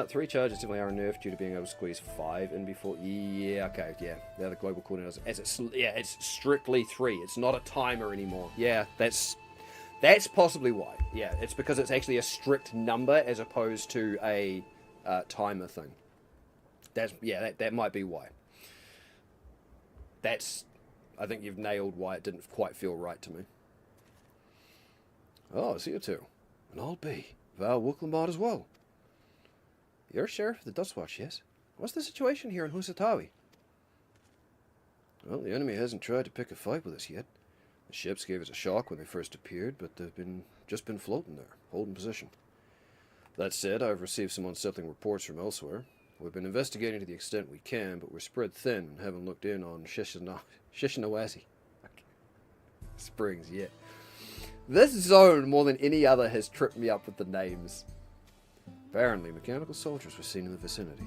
Three charges definitely are nerfed due to being able to squeeze 5 in before. Yeah, okay, yeah. They're the global coordinators. It's strictly 3. It's not a timer anymore. Yeah, that's possibly why. Yeah, it's because it's actually a strict number as opposed to a timer thing. That might be why. I think you've nailed why it didn't quite feel right to me. Oh, I see you two. And I'll be Val Wooklamad as well. You're Sheriff of the Dustwatch, yes? What's the situation here in Husatawi? Well, the enemy hasn't tried to pick a fight with us yet. The ships gave us a shock when they first appeared, but they've just been floating there, holding position. That said, I've received some unsettling reports from elsewhere. We've been investigating to the extent we can, but we're spread thin and haven't looked in on Shishinawasi. Springs, yeah. This zone, more than any other, has tripped me up with the names. Apparently, mechanical soldiers were seen in the vicinity.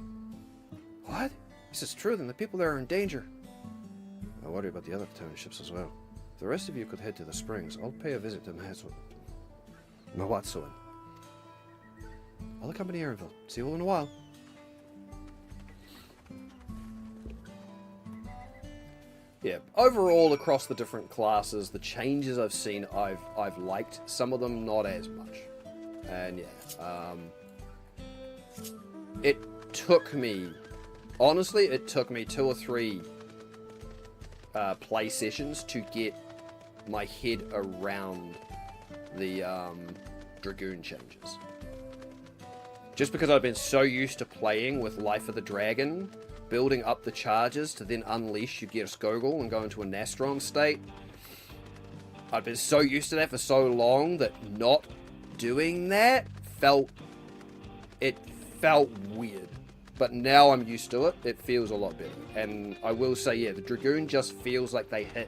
What? If this is true, then the people there are in danger. I worry about the other townships as well. If the rest of you could head to the springs, I'll pay a visit to Mawatsuan. I'll accompany Aaronville. See you all in a while. Yeah, overall across the different classes, the changes I've seen, I've liked. Some of them not as much. And yeah, it took me 2 or 3 play sessions to get my head around the Dragoon changes. Just because I've been so used to playing with Life of the Dragon, building up the charges to then unleash your Skogul and go into a Nastron state. I've been so used to that for so long that not doing that felt weird. But now I'm used to it, it feels a lot better. And I will say, yeah, the Dragoon just feels like they hit,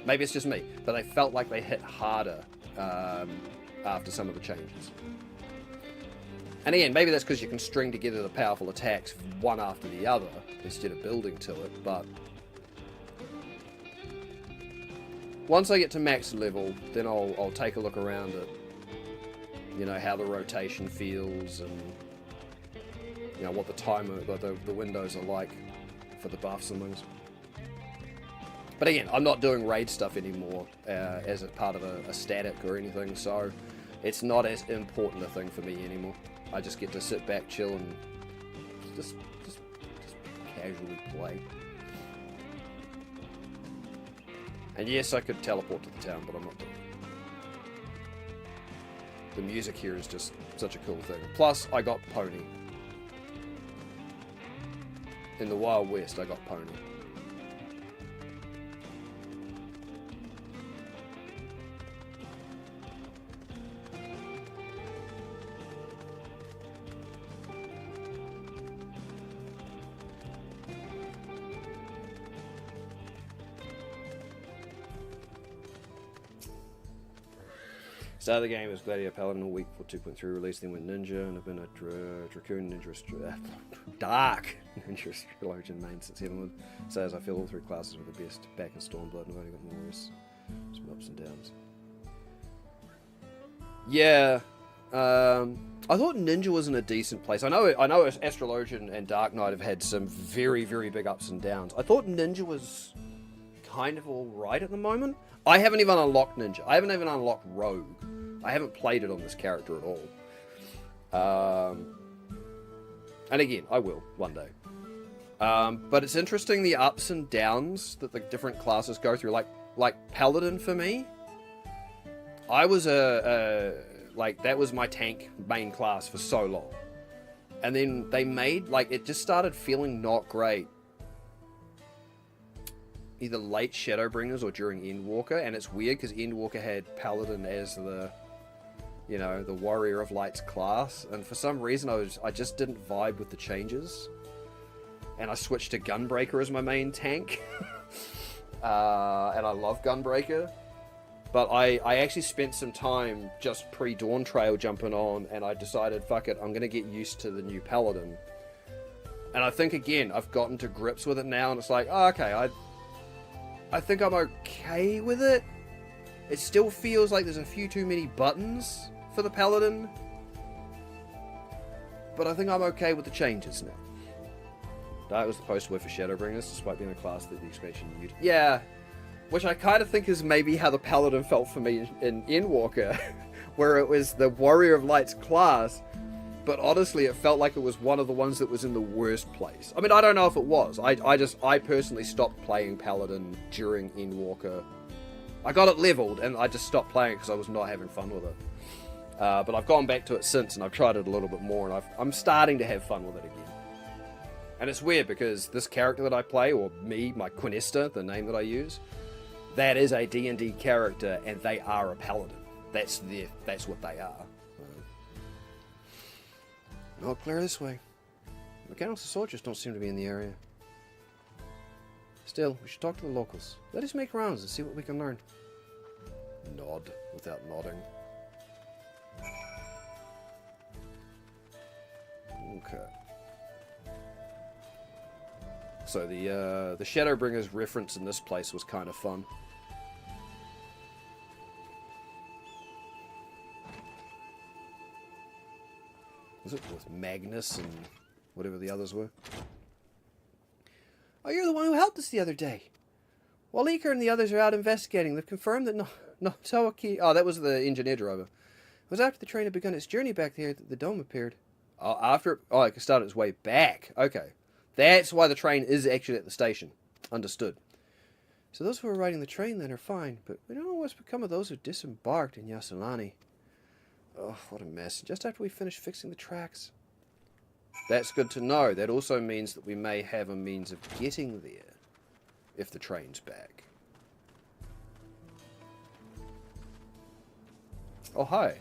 maybe it's just me, but they felt like they hit harder after some of the changes. And again, maybe that's because you can string together the powerful attacks one after the other instead of building to it, but once I get to max level, then I'll take a look around at, you know, how the rotation feels and, you know, what the timer, the windows are like for the buffs and things. But again, I'm not doing raid stuff anymore as a part of a static or anything, so it's not as important a thing for me anymore. I just get to sit back, chill, and just casually play. And yes, I could teleport to the town, but I'm not doing it. The music here is just such a cool thing. Plus, I got Pony. In the Wild West, I got Pony. Start of the game was Gladiator Paladin a week before 2.3 release, then went Ninja, and I've been a Dracoon Ninja Dark Ninja Astrologian main since Heavenwood. Says I feel all 3 classes were the best. Back in Stormblood, and I've only got more worse. Some ups and downs. Yeah, I thought Ninja was in a decent place. I know Astrologian and Dark Knight have had some very, very big ups and downs. I thought Ninja was kind of alright at the moment. I haven't even unlocked Ninja. I haven't even unlocked Rogue. I haven't played it on this character at all. And again, I will, one day. But it's interesting the ups and downs that the different classes go through. Like Paladin for me, I was that was my tank main class for so long. And then they made, it just started feeling not great. Either late Shadowbringers or during Endwalker, and it's weird because Endwalker had Paladin as the Warrior of Light's class, and for some reason I just didn't vibe with the changes, and I switched to Gunbreaker as my main tank, and I love Gunbreaker, but I actually spent some time just pre-Dawn Trail jumping on, and I decided, fuck it, I'm gonna get used to the new Paladin, and I think again I've gotten to grips with it now, and it's like, oh, okay, I think I'm okay with it. It still feels like there's a few too many buttons for the Paladin. but I think I'm okay with the changes now. That was the poster word for Shadowbringers, despite being a class that the expansion used. Yeah, which I kind of think is maybe how the Paladin felt for me in Endwalker, where it was the Warrior of Light's class, but honestly it felt like it was one of the ones that was in the worst place. I mean, I don't know if it was. I personally stopped playing Paladin during Endwalker. I got it leveled, and I just stopped playing it because I was not having fun with it. But I've gone back to it since, and I've tried it a little bit more, and I'm starting to have fun with it again. And it's weird, because this character that I play, or me, my Quinesta, the name that I use, that is a D&D character, and they are a Paladin. That's what they are. Not clear this way. Mechanics and soldiers don't seem to be in the area. Still, we should talk to the locals. Let us make rounds and see what we can learn. Nod without nodding. Okay. So the Shadowbringers reference in this place was kind of fun. Was it with Magnus and whatever the others were? Oh, you're the one who helped us the other day. While Iker and the others are out investigating, they've confirmed that no Tawaki... Oh, that was the engineer driver. It was after the train had begun its journey back there that the dome appeared. Oh, after... Oh, it started its way back. Okay. That's why the train is actually at the station. Understood. So those who were riding the train then are fine, but we don't know what's become of those who disembarked in Yasilani. Oh, what a mess. Just after we finished fixing the tracks. That's good to know. That also means that we may have a means of getting there if the train's back. Oh, hi.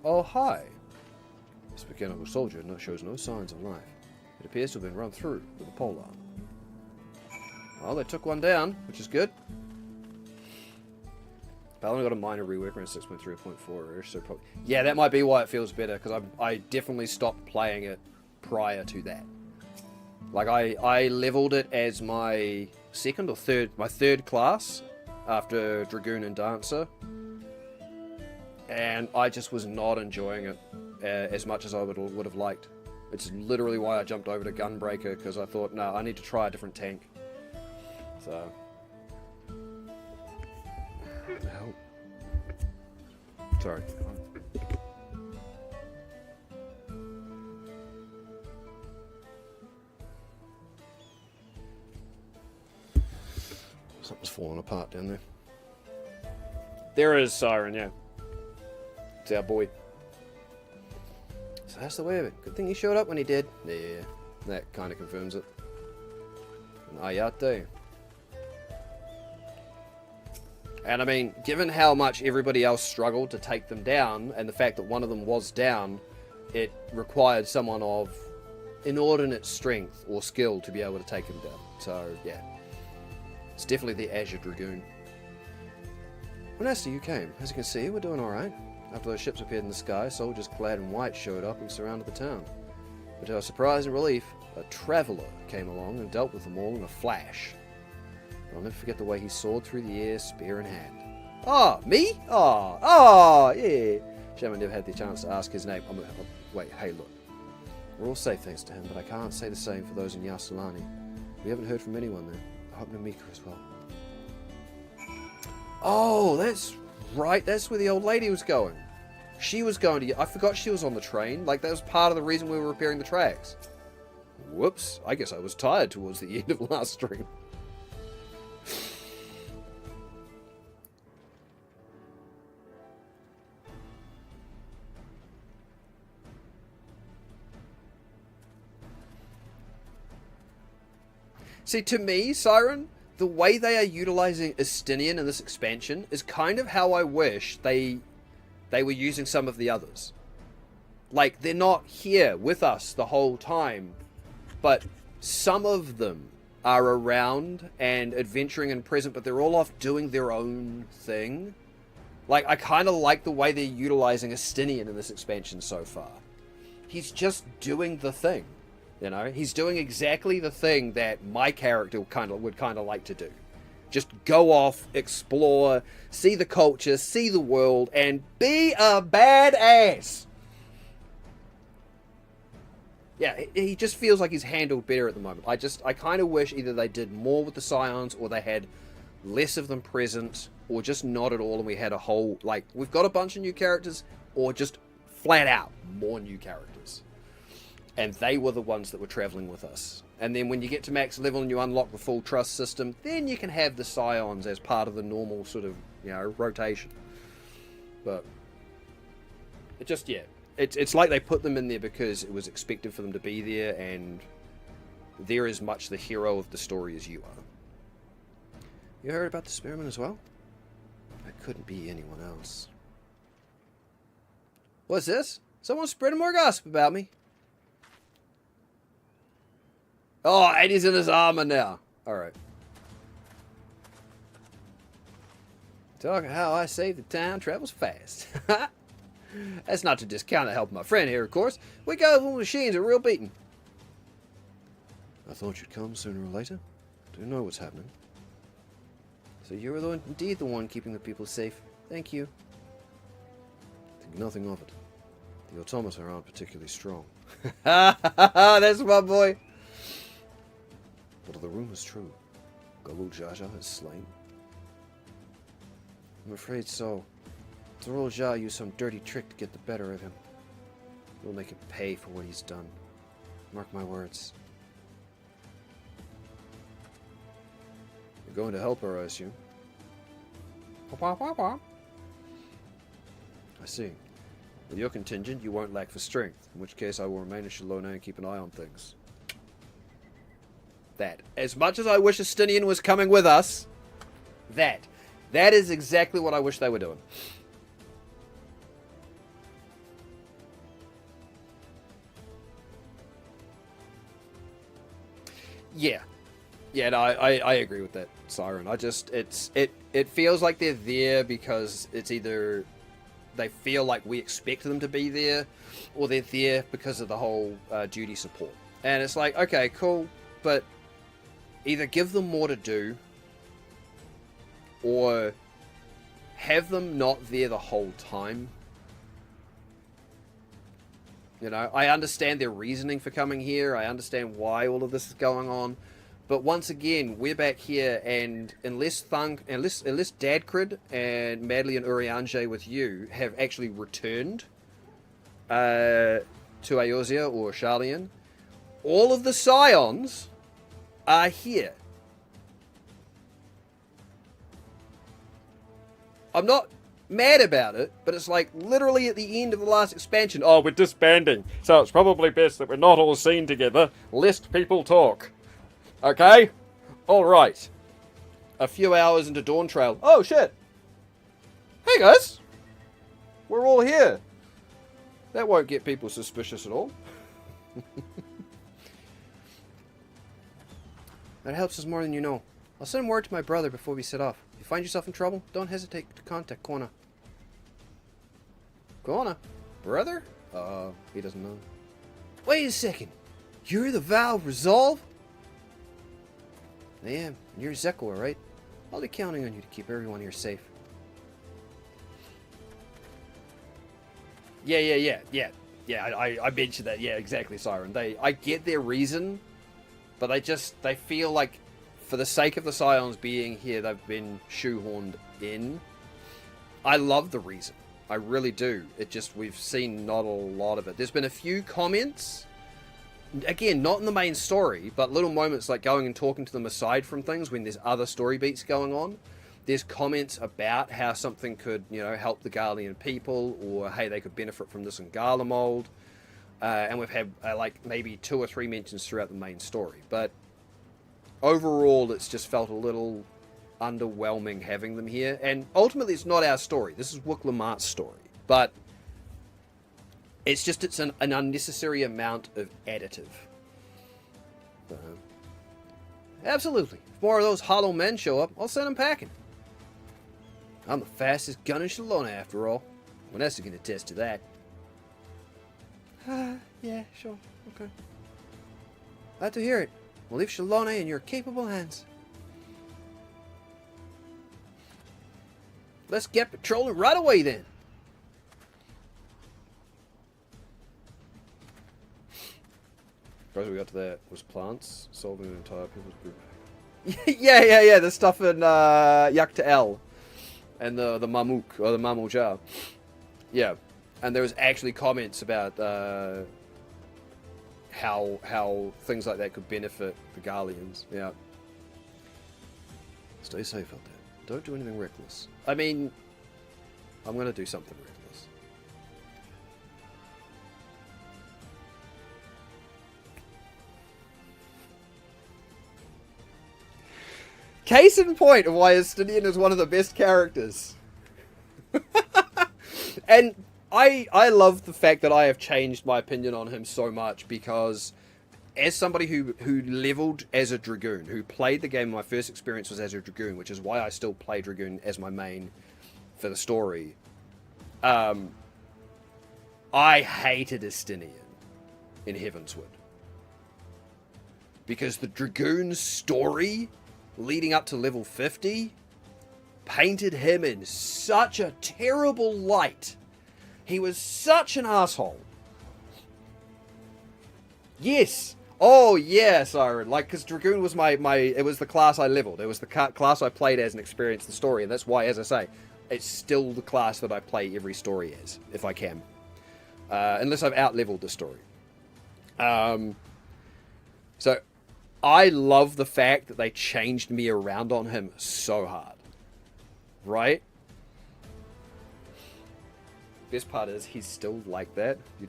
Oh, hi. This mechanical soldier shows no signs of life. It appears to have been run through with a polearm. Well, they took one down, which is good. But I only got a minor rework around 6.3.4-ish, so probably... Yeah, that might be why it feels better, because I definitely stopped playing it prior to that. Like, I leveled it as my third class after Dragoon and Dancer. And I just was not enjoying it as much as I would have liked. It's literally why I jumped over to Gunbreaker, because I thought, no, I need to try a different tank. So... What the hell? Sorry. Something's falling apart down there. There is Siren, yeah. It's our boy. So that's the way of it. Good thing he showed up when he did. Yeah, that kind of confirms it. An Ayate. And I mean, given how much everybody else struggled to take them down, and the fact that one of them was down, it required someone of inordinate strength or skill to be able to take him down. So, yeah. It's definitely the Azure Dragoon. Well, nice that you came. As you can see, we're doing alright. After those ships appeared in the sky, soldiers clad in white showed up and surrounded the town. But to our surprise and relief, a traveller came along and dealt with them all in a flash. I'll never forget the way he soared through the air, spear in hand. Ah, me? Yeah. Shame I never had the chance to ask his name. Wait, hey, look. We're all safe thanks to him, but I can't say the same for those in Yasilani. We haven't heard from anyone there. I hope Namika as well. Oh, that's right. That's where the old lady was going. She was going to... I forgot she was on the train. Like, that was part of the reason we were repairing the tracks. Whoops. I guess I was tired towards the end of last stream. See, to me, Siren, the way they are utilizing Estinian in this expansion is kind of how I wish they were using some of the others. Like, they're not here with us the whole time, but some of them are around and adventuring and present, but they're all off doing their own thing. Like, I kind of like the way they're utilizing Estinian in this expansion so far. He's just doing the thing. You know, he's doing exactly the thing that my character would kind of like to do. Just go off, explore, see the culture, see the world, and be a badass. Yeah, he just feels like he's handled better at the moment. I kind of wish either they did more with the Scions, or they had less of them present, or just not at all, and we had a whole, like, we've got a bunch of new characters, or just flat out more new characters. And they were the ones that were traveling with us. And then when you get to max level and you unlock the full trust system, then you can have the Scions as part of the normal sort of, rotation. But it just, yeah. It's like they put them in there because it was expected for them to be there, and they're as much the hero of the story as you are. You heard about the Spearman as well? That couldn't be anyone else. What's this? Someone's spreading more gossip about me. Oh, and he's in his armor now. Alright. Talking how I saved the town travels fast. That's not to discount the help of my friend here, of course. We got the machines a real beating. I thought you'd come sooner or later. Didn't know what's happening. So you were indeed the one keeping the people safe. Thank you. Think nothing of it. The automata aren't particularly strong. That's my boy. But are the rumors true? Galul Jaja is slain? I'm afraid so. Zorul Jha used some dirty trick to get the better of him. We'll make him pay for what he's done. Mark my words. You're going to help her, I assume. I see. With your contingent, you won't lack for strength, in which case I will remain in Shalona and keep an eye on things. That. As much as I wish Estinian was coming with us, that is exactly what I wish they were doing. Yeah. Yeah, no, I agree with that, Siren. It feels like they're there because it's either they feel like we expect them to be there, or they're there because of the whole duty support. And it's like, okay, cool, but either give them more to do, or have them not there the whole time. I understand their reasoning for coming here. I understand why all of this is going on. But once again, we're back here, and unless Dadkrid and Madly and Urianger with you have actually returned to Eorzea or Sharlayan, all of the Scions are here. I'm not mad about it, but it's like literally at the end of the last expansion. Oh, we're disbanding, so it's probably best that we're not all seen together, lest people talk. Okay? Alright. A few hours into Dawn Trail. Oh, shit! Hey, guys! We're all here. That won't get people suspicious at all. That helps us more than you know. I'll send word to my brother before we set off. If you find yourself in trouble, don't hesitate to contact Kona. Kona? Brother? He doesn't know. Wait a second. You're the Valve Resolve? I am. And you're Zekor, right? I'll be counting on you to keep everyone here safe. Yeah, I mentioned that. Yeah, exactly, Siren. I get their reason, but they feel like, for the sake of the Scions being here, they've been shoehorned in. I love the reason. I really do. It just, we've seen not a lot of it. There's been a few comments, again, not in the main story, but little moments like going and talking to them aside from things when there's other story beats going on. There's comments about how something could, help the Garlean people, or hey, they could benefit from this in Garlemald. And we've had like maybe 2 or 3 mentions throughout the main story. But overall, it's just felt a little underwhelming having them here. And ultimately, it's not our story. This is Wook Lamart's story. But it's an unnecessary amount of additive. Absolutely. If more of those hollow men show up, I'll send them packing. I'm the fastest gun in Shalona, after all. Vanessa can attest to that. Yeah, sure. Okay. Glad to hear it. We'll leave Shalona in your capable hands. Let's get patrolling right away, then. First we got to that was plants solving an entire people's group. yeah. The stuff in Yakta El and the Mamuk or the Mamuja. Yeah, and there was actually comments about how things like that could benefit the Garleans. Yeah. Stay safe out there. Don't do anything reckless. I mean, I'm gonna do something reckless. Case in point of why Estinian is one of the best characters. And I love the fact that I have changed my opinion on him so much, because as somebody who leveled as a Dragoon, who played the game, my first experience was as a Dragoon, which is why I still play Dragoon as my main for the story. I hated Estinian in Heavensward. Because the Dragoon's story leading up to level 50 painted him in such a terrible light. He was such an asshole. Yes. Oh, yeah, Siren. Like, because Dragoon was it was the class I leveled. It was the class I played as and experienced the story. And that's why, as I say, it's still the class that I play every story as, if I can. Unless I've out-leveled the story. So, I love the fact that they changed me around on him so hard. Right? Best part is he's still like that. You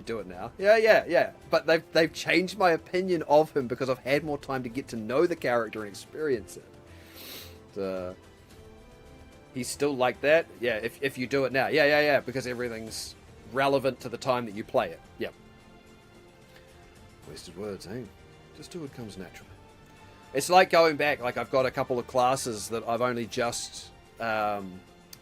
do it now. Yeah. But they've changed my opinion of him because I've had more time to get to know the character and experience it. He's still like that. Yeah, if you do it now. Yeah. Because everything's relevant to the time that you play it. Yep. Wasted words, eh? Just do what comes naturally. It's like going back. Like, I've got a couple of classes that I've only just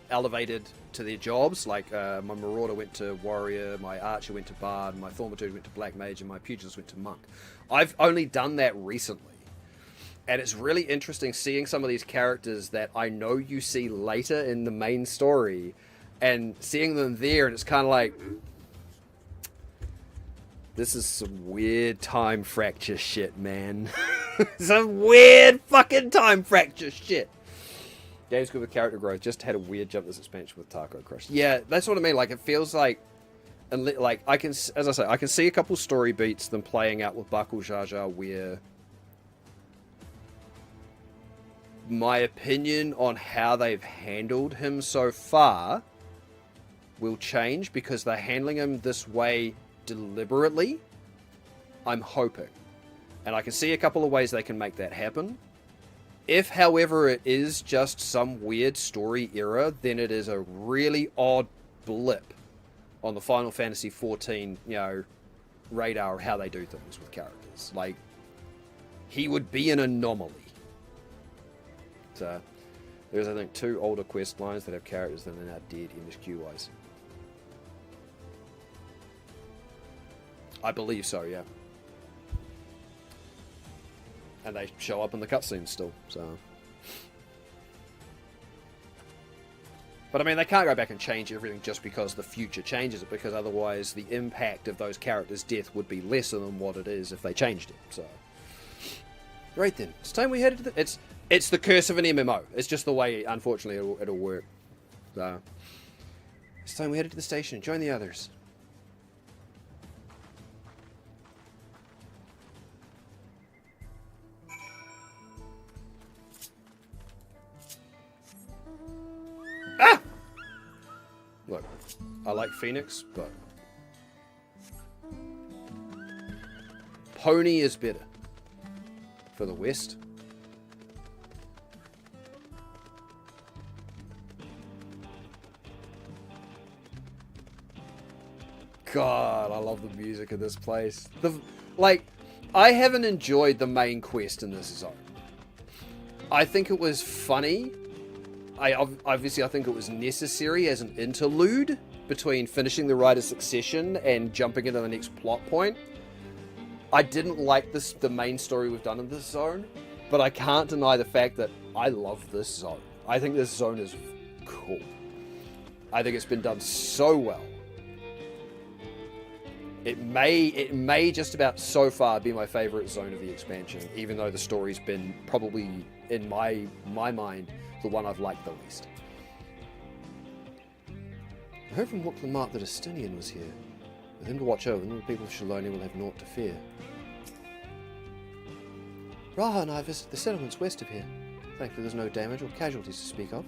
elevated to their jobs. Like, my Marauder went to Warrior, my Archer went to Bard, my Thaumaturge went to Black Mage, and my Pugilist went to Monk. I've only done that recently. And it's really interesting seeing some of these characters that I know you see later in the main story, and seeing them there, and it's kind of like, this is some weird time fracture shit, man. Some weird fucking time fracture shit. Game's good with character growth. Just had a weird jump this expansion with Taco Crush. Yeah, that's what I mean. Like, it feels like, I can, as I say, I can see a couple story beats them playing out with Bakul Jar Jar where my opinion on how they've handled him so far will change because they're handling him this way deliberately, I'm hoping. And I can see a couple of ways they can make that happen. If, however, it is just some weird story error, then it is a really odd blip on the Final Fantasy XIV, radar of how they do things with characters. Like, he would be an anomaly. So, there's, I think, 2 older quest lines that have characters that are now dead MSQ-wise. I believe so, yeah. And they show up in the cutscenes still, so. But I mean, they can't go back and change everything just because the future changes it, because otherwise the impact of those characters' death would be lesser than what it is if they changed it, so. Right then, it's time we headed to the... It's the curse of an MMO. It's just the way, unfortunately, it'll work. So, it's time we headed to the station. Join the others. Ah! Look, I like Phoenix, but Pony is better for the West. God, I love the music of this place. I haven't enjoyed the main quest in this zone. I think it was funny. I think it was necessary as an interlude between finishing the Rite of Succession and jumping into the next plot point. I didn't like the main story we've done in this zone, but I can't deny the fact that I love this zone. I think this zone is cool. I think it's been done so well. It may just about so far be my favorite zone of the expansion, even though the story's been probably, in my mind, the one I've liked the least. I heard from Wook Lamart that Estinian was here. With him to watch over, the people of Shaloni will have naught to fear. Raha and I visited the settlements west of here. Thankfully there's no damage or casualties to speak of.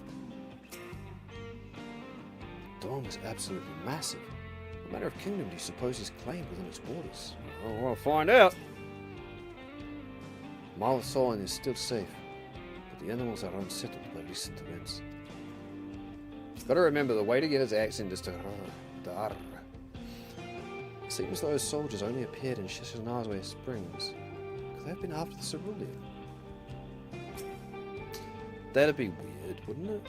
The dome is absolutely massive. What manner of kingdom do you suppose he's claimed within its borders? Well, we'll find out. Mal Soin is still safe, but the animals are unsettled by recent events. Gotta remember, the way to get his accent is to dar. It seems those soldiers only appeared in Shishinazwe Springs. Could they have been after the Cerulean? That'd be weird, wouldn't it?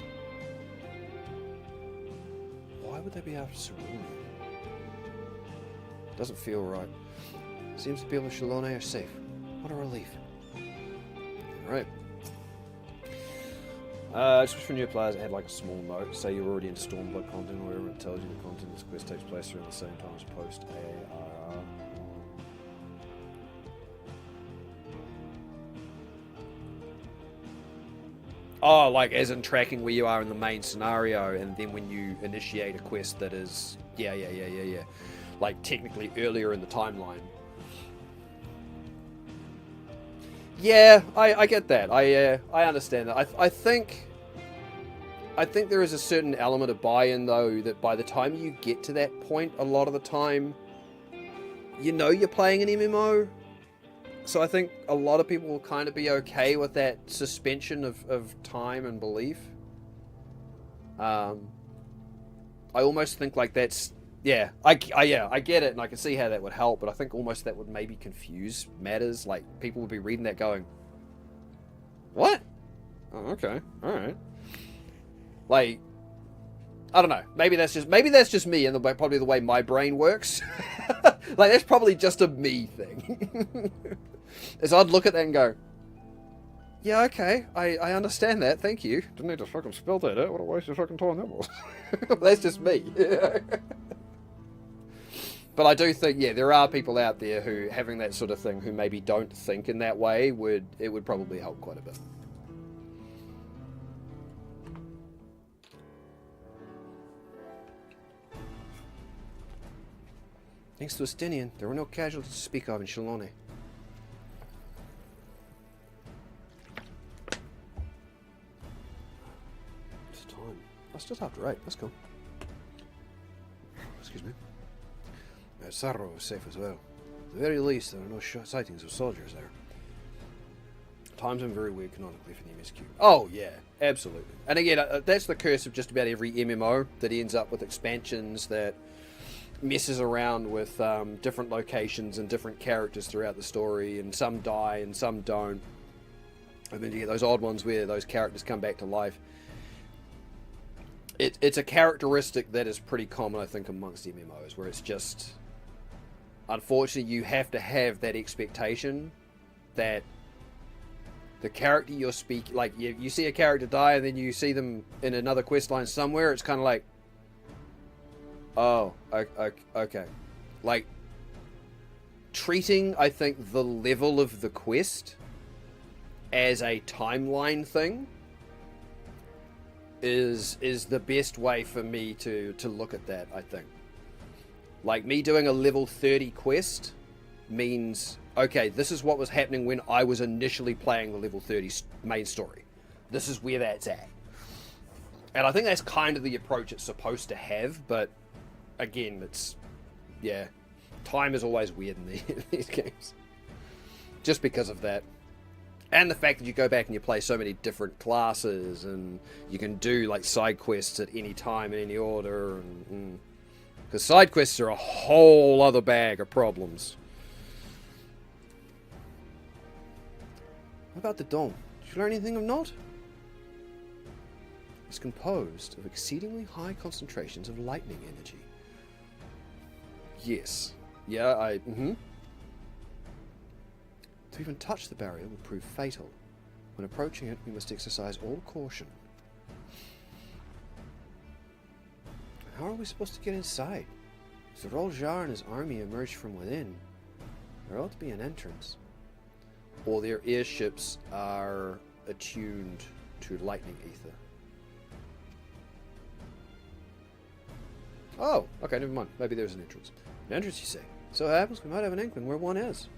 Why would they be after Cerulean? Doesn't feel right. Seems the people of Shalone are safe. What a relief. Alright. Just for new players, add like a small note. Say you're already into Stormblood content, or wherever it tells you the content of this quest takes place around the same time as post ARR. Oh, like as in tracking where you are in the main scenario, and then when you initiate a quest that is, yeah. Like technically earlier in the timeline. Yeah, I get that. I understand that. I think there is a certain element of buy-in though, that by the time you get to that point, a lot of the time, you know you're playing an MMO. So I think a lot of people will kind of be okay with that suspension of time and belief. I almost think like that's, yeah, I get it, and I can see how that would help, but I think almost that would maybe confuse matters. Like, people would be reading that going, what? Oh, okay, alright. Like, I don't know, maybe that's just me, and probably the way my brain works. Like, that's probably just a me thing. Is I'd look at that and go, yeah, okay, I understand that, thank you. Didn't need to fucking spell that out, what a waste of fucking time that was. That's just me. But I do think, yeah, there are people out there who, having that sort of thing, who maybe don't think in that way, it would probably help quite a bit. Thanks to Estinian, there were no casualties to speak of in Shalone. It's time. It's just after 8, let's go. Excuse me. Sarro is safe as well. At the very least, there are no sightings of soldiers there. Times been very weird canonically for the MSQ. Oh, yeah, absolutely. And again, that's the curse of just about every MMO, that ends up with expansions that messes around with different locations and different characters throughout the story, and some die and some don't. And then you get those odd ones where those characters come back to life. It's a characteristic that is pretty common, I think, amongst MMOs, where it's just, unfortunately, you have to have that expectation that the character you're speaking, like, you see a character die and then you see them in another quest line somewhere, it's kind of like, oh, okay. Like, treating, I think, the level of the quest as a timeline thing is the best way for me to look at that, I think. Like, me doing a level 30 quest means, okay, this is what was happening when I was initially playing the level 30 main story. This is where that's at. And I think that's kind of the approach it's supposed to have, but again, it's, yeah, time is always weird in these games. Just because of that. And the fact that you go back and you play so many different classes, and you can do like side quests at any time in any order, and because side quests are a whole other bag of problems. What about the dome? Did you learn anything of note? It's composed of exceedingly high concentrations of lightning energy. Yes. Yeah, To even touch the barrier would prove fatal. When approaching it, we must exercise all caution. How are we supposed to get inside? If the Roljar and his army emerge from within, there ought to be an entrance. Or their airships are attuned to lightning ether. Oh, okay, never mind. Maybe there's an entrance. An entrance, you say? So it happens we might have an inkling where one is.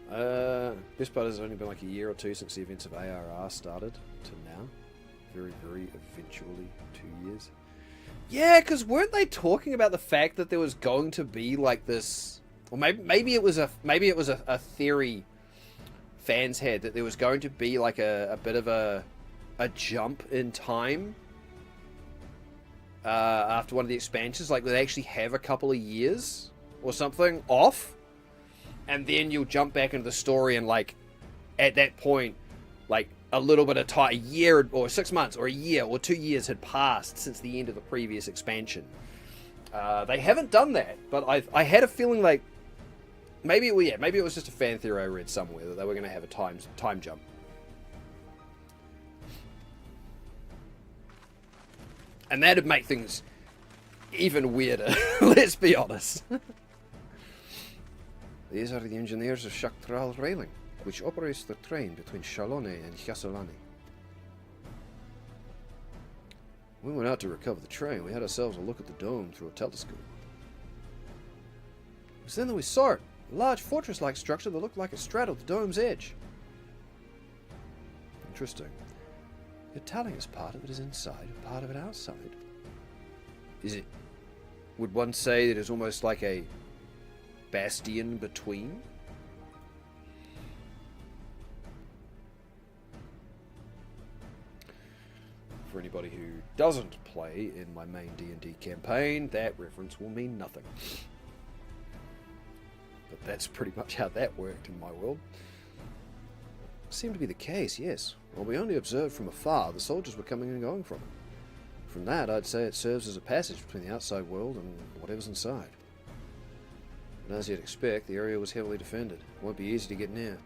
This part has only been like a year or two since the events of ARR started to now. Very, very eventually 2 years. Yeah, because weren't they talking about the fact that there was going to be like this, or maybe it was a theory fans had, that there was going to be like a bit of a jump in time after one of the expansions, like they actually have a couple of years or something off, and then you'll jump back into the story, and like at that point, like a little bit of time, a year or 6 months or a year or 2 years had passed since the end of the previous expansion. They haven't done that, but I had a feeling like maybe it was just a fan theory I read somewhere that they were going to have a time jump. And that'd make things even weirder, let's be honest. These are the engineers of Shaktral Railing, which operates the train between Shalone and Yasolani. We went out to recover the train. We had ourselves a look at the dome through a telescope. It was then that we saw it, a large fortress-like structure that looked like it straddled the dome's edge. Interesting. You're telling us part of it is inside and part of it outside. Is it... Would one say that it's almost like a bastion between? For anybody who doesn't play in my main D&D campaign, that reference will mean nothing. But that's pretty much how that worked in my world. Seemed to be the case, yes. Well, we only observed from afar. The soldiers were coming and going from it. From that, I'd say it serves as a passage between the outside world and whatever's inside. And as you'd expect, the area was heavily defended. It won't be easy to get near.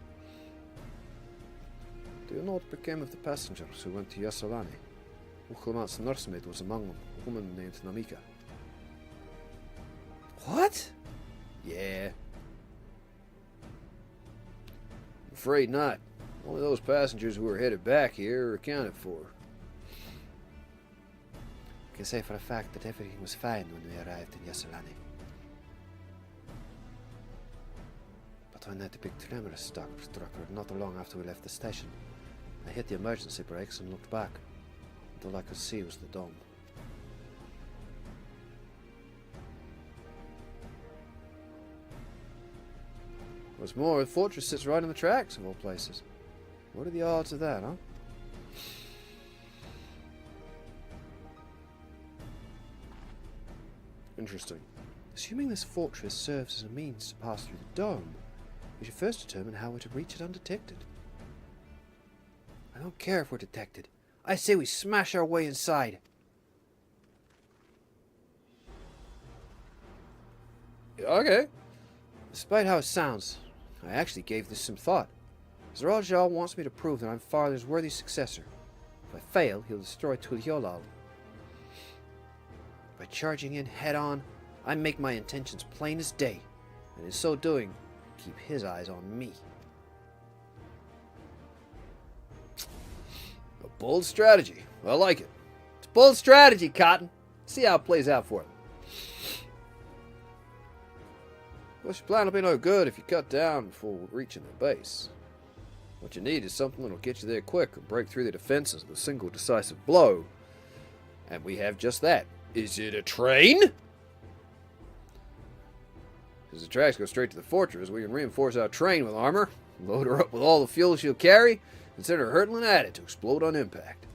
Do you know what became of the passengers who went to Yasolani? Uhlamat's nursemaid was among them, a woman named Namika. What? Yeah. I'm afraid not. Only those passengers who were headed back here are accounted for. I can say for a fact that everything was fine when we arrived in Yasolani. But when that big tremor struck not long after we left the station, I hit the emergency brakes and looked back. All I could see was the dome. What's more, the fortress sits right on the tracks of all places. What are the odds of that, huh? Interesting. Assuming this fortress serves as a means to pass through the dome, we should first determine how we're to reach it undetected. I don't care if we're detected. I say we smash our way inside. Okay. Despite how it sounds, I actually gave this some thought. Zerajal wants me to prove that I'm Father's worthy successor. If I fail, he'll destroy Tuliolal. By charging in head-on, I make my intentions plain as day, and in so doing, keep his eyes on me. A bold strategy. I like it. It's bold strategy, Cotton. See how it plays out for them. Well, your plan will be no good if you cut down before reaching their base. What you need is something that'll get you there quick and break through the defenses with a single decisive blow. And we have just that. Is it a train? As the tracks go straight to the fortress, we can reinforce our train with armor, load her up with all the fuel she'll carry, and send her hurtling at it to explode on impact.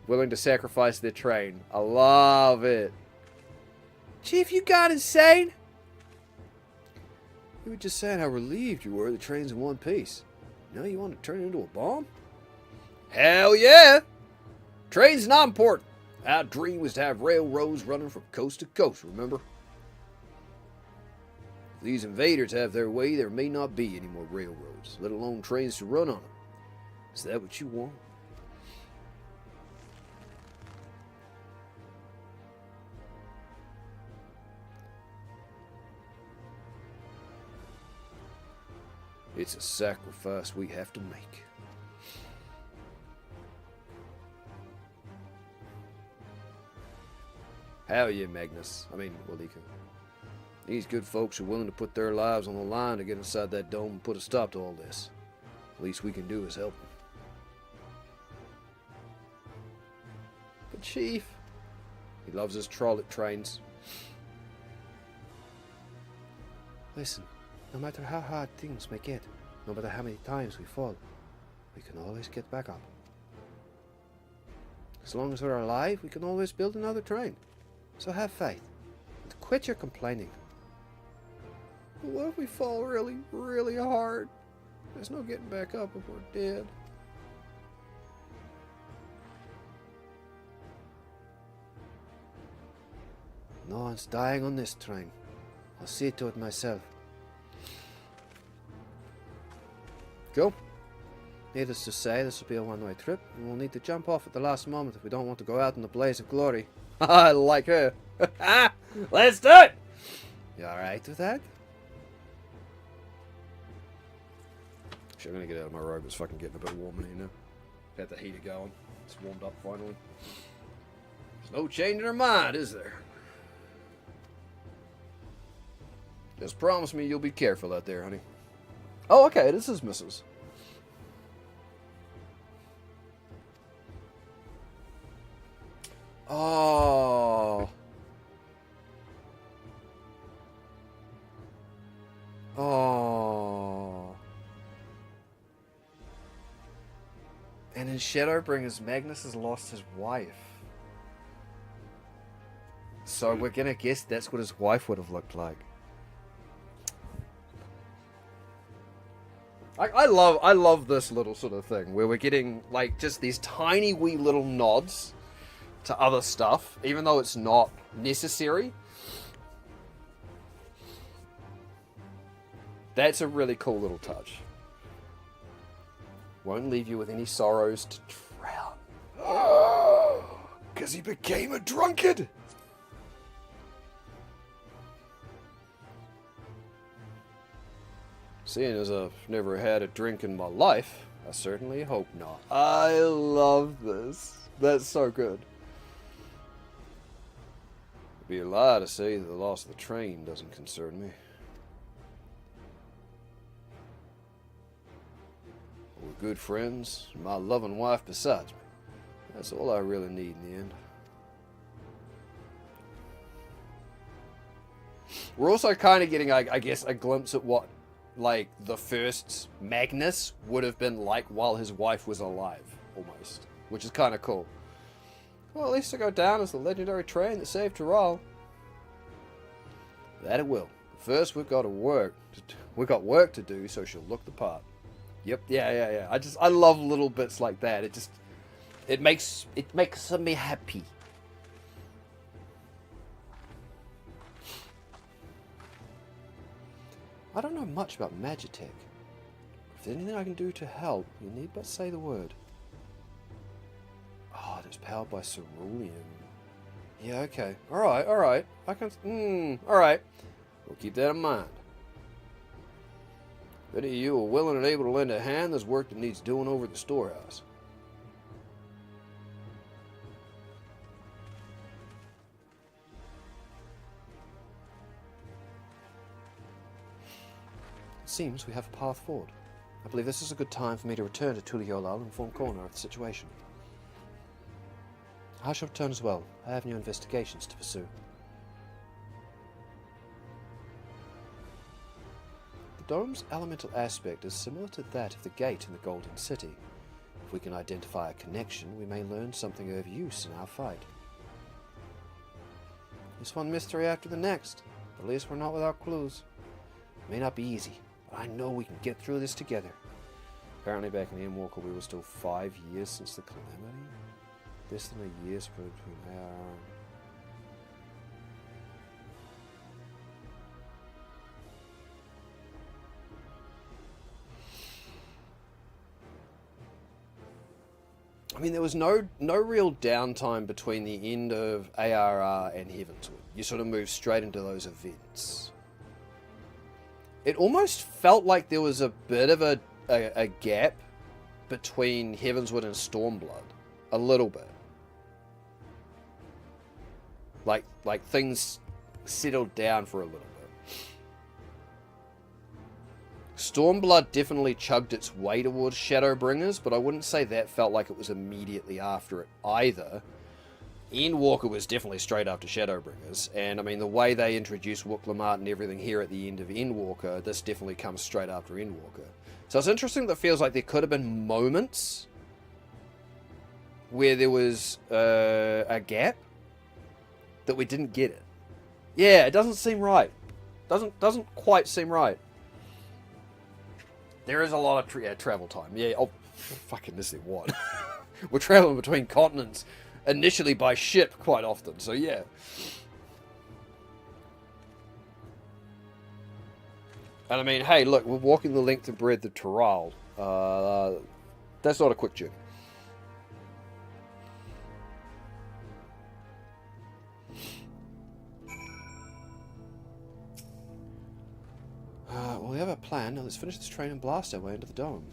Willing to sacrifice their train. I love it. Chief, you got insane? You were just saying how relieved you were the train's in one piece. Now you want to turn it into a bomb? Hell yeah! Train's not important. Our dream was to have railroads running from coast to coast, remember? If these invaders have their way, there may not be any more railroads, let alone trains to run on them. Is that what you want? It's a sacrifice we have to make. How are you, Magnus? I mean, Walika. These good folks are willing to put their lives on the line to get inside that dome and put a stop to all this. The least we can do is help them. But Chief, he loves his troll at trains. Listen, no matter how hard things may get, no matter how many times we fall, we can always get back up. As long as we're alive, we can always build another train. So have faith, and quit your complaining. But what if we fall really, really hard? There's no getting back up if we're dead. No one's dying on this train. I'll see to it myself. Cool. Needless to say, this will be a one-way trip, and we'll need to jump off at the last moment if we don't want to go out in a blaze of glory. I like her. Let's do it! You alright with that? Actually, I'm gonna get out of my robe. It's fucking getting a bit warm in here now. Got the heater going. It's warmed up finally. There's no changing her mind, is there? Just promise me you'll be careful out there, honey. Oh, okay, this is Mrs. Oh. Oh. And in Shadowbringers, Magnus has lost his wife. So we're gonna guess that's what his wife would have looked like. I love this little sort of thing where we're getting like just these tiny wee little nods to other stuff, even though it's not necessary. That's a really cool little touch. Won't leave you with any sorrows to drown. Because he became a drunkard! Seeing as I've never had a drink in my life, I certainly hope not. I love this. That's so good. It'd be a lie to say that the loss of the train doesn't concern me. We're good friends, and my loving wife besides me. That's all I really need in the end. We're also kind of getting, I guess, a glimpse at what like the first Magnus would have been like while his wife was alive, almost, which is kind of cool. Well, at least to go down as the legendary train that saved Tyrell. That it will. First, we've got work to do, so she'll look the part. Yep, yeah. I love little bits like that. It makes me happy. I don't know much about Magitech. If there's anything I can do to help, you need but say the word. Oh, it's powered by cerulean. Yeah, okay. Alright. I can... alright. We'll keep that in mind. If any of you are willing and able to lend a hand, there's work that needs doing over at the storehouse. It seems we have a path forward. I believe this is a good time for me to return to Tuliolal and inform Coroner of the situation. I shall return as well. I have new investigations to pursue. The dome's elemental aspect is similar to that of the gate in the Golden City. If we can identify a connection, we may learn something of use in our fight. It's one mystery after the next. At least we're not without clues. It may not be easy, but I know we can get through this together. Apparently back in Endwalker we were still 5 years since the calamity. Less than a year spread between our... I mean, there was no real downtime between the end of ARR and Heavenswood. You sort of moved straight into those events. It almost felt like there was a bit of a gap between Heavensward and Stormblood. A little bit. Like things settled down for a little bit. Stormblood definitely chugged its way towards Shadowbringers, but I wouldn't say that felt like it was immediately after it either. Endwalker was definitely straight after Shadowbringers, and I mean the way they introduced Wooklamart and everything here at the end of Endwalker, this definitely comes straight after Endwalker. So it's interesting that it feels like there could have been moments where there was a gap that we didn't get it. Yeah, it doesn't seem right. Doesn't quite seem right. There is a lot of travel time. Yeah, oh, fucking this is what. We're traveling between continents, initially by ship quite often, so yeah. And I mean, hey, look, we're walking the length and breadth of Taral. That's not a quick journey. Well, we have a plan. Now let's finish this train and blast our way into the dome.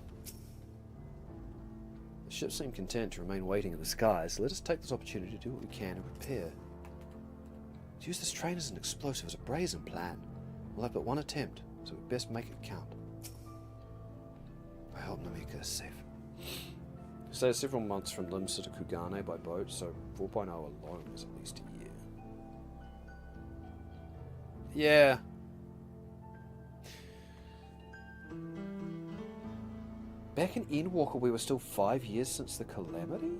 The ships seem content to remain waiting in the skies, so let us take this opportunity to do what we can and prepare. To use this train as an explosive is a brazen plan. We'll have but one attempt, so we best make it count. I hope Namika is safe. Stay several months from Limsa to Kugane by boat, so 4.0 alone is at least a year. Yeah. Back in Endwalker, we were still 5 years since the Calamity?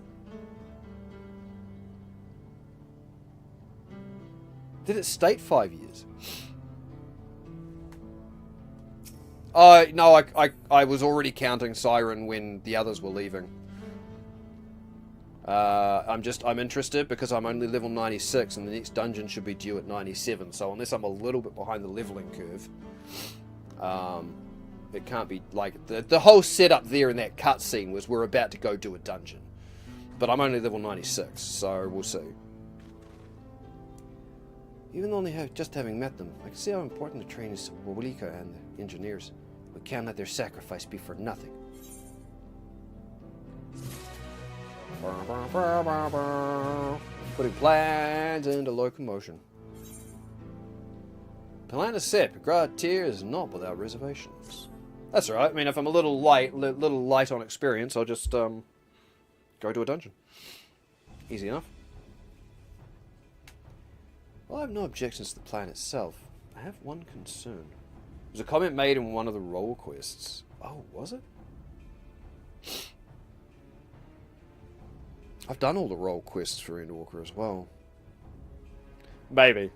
Did it state 5 years? No, I was already counting Siren when the others were leaving. I'm interested because I'm only level 96 and the next dungeon should be due at 97, so unless I'm a little bit behind the leveling curve, it can't be, like, the whole setup there in that cutscene was we're about to go do a dungeon. But I'm only level 96, so we'll see. Even though just having met them, I can see how important the train is to Wawilika and the engineers. We can't let their sacrifice be for nothing. Putting plans into locomotion. Plan is set, but Gratier is not without reservations. That's alright. I mean, if I'm a little light on experience, I'll just go to a dungeon. Easy enough. Well, I have no objections to the plan itself. I have one concern. There's a comment made in one of the role quests. Oh, was it? I've done all the role quests for Endwalker as well. Maybe.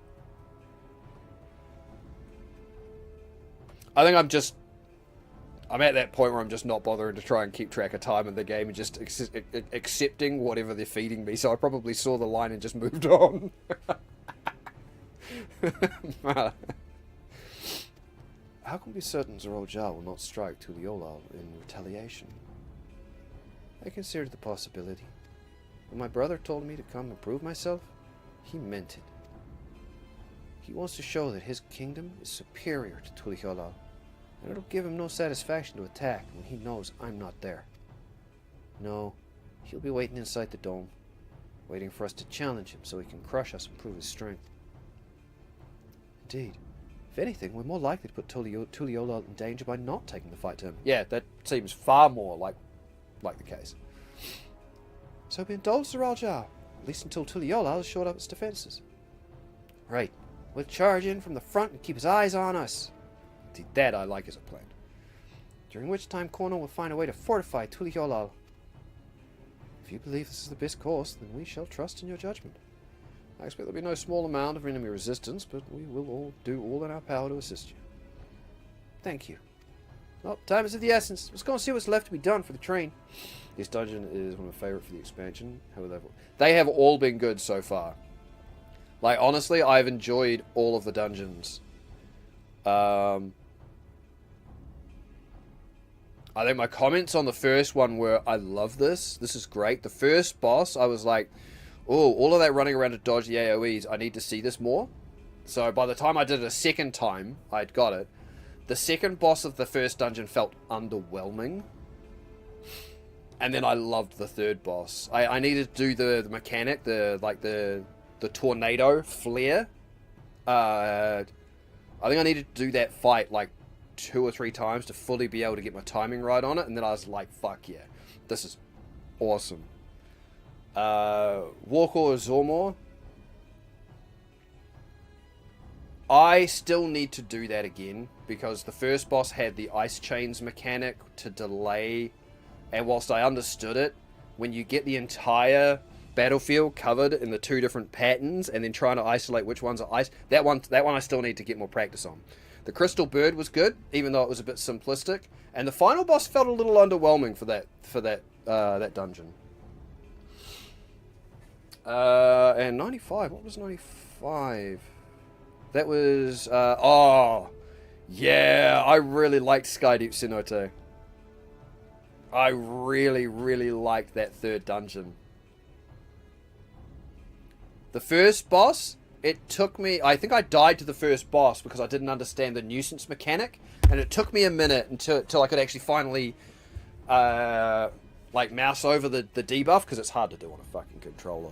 I think I'm at that point where I'm just not bothering to try and keep track of time in the game and just accepting whatever they're feeding me. So I probably saw the line and just moved on. How can we be certain Zorol Jar will not strike Tuliolal in retaliation? I considered the possibility. When my brother told me to come and prove myself, he meant it. He wants to show that his kingdom is superior to Tuliolal, and it'll give him no satisfaction to attack when he knows I'm not there. No, he'll be waiting inside the dome, waiting for us to challenge him so he can crush us and prove his strength. Indeed, if anything, we're more likely to put Tuliolal in danger by not taking the fight to him. Yeah, that seems far more like the case. So be indulged, Zoraljar, at least until Tuliolal has shored up its defenses. Right, we'll charge in from the front and keep his eyes on us. See, that I like as a plan. During which time Kono will find a way to fortify Tuliolal. If you believe this is the best course, then we shall trust in your judgment. I expect there'll be no small amount of enemy resistance, but we will all do all in our power to assist you. Thank you. Well, time is of the essence. Let's go and see what's left to be done for the train. This dungeon is one of my favourite for the expansion. They have all been good so far. Like, honestly, I've enjoyed all of the dungeons. I think my comments on the first one were, I love this. This is great. The first boss, I was like, oh, all of that running around to dodge the AoEs, I need to see this more. So by the time I did it a second time, I'd got it. The second boss of the first dungeon felt underwhelming. And then I loved the third boss. I needed to do the mechanic, the tornado flare. I think I needed to do that fight like 2 or 3 times to fully be able to get my timing right on it. And then I was like, fuck yeah, this is awesome. Walker Zormor. I still need to do that again, because the first boss had the ice chains mechanic to delay, and whilst I understood it, when you get the entire battlefield covered in the 2 different patterns and then trying to isolate which ones are ice, that one I still need to get more practice on. The Crystal Bird was good, even though it was a bit simplistic, and the final boss felt a little underwhelming for that dungeon. And 95, what was 95? That was, oh, yeah, I really liked Zgheib Cenote. I really, really liked that third dungeon. The first boss, it took me, I think I died to the first boss because I didn't understand the nuisance mechanic, and it took me a minute until I could actually finally, like, mouse over the debuff, because it's hard to do on a fucking controller.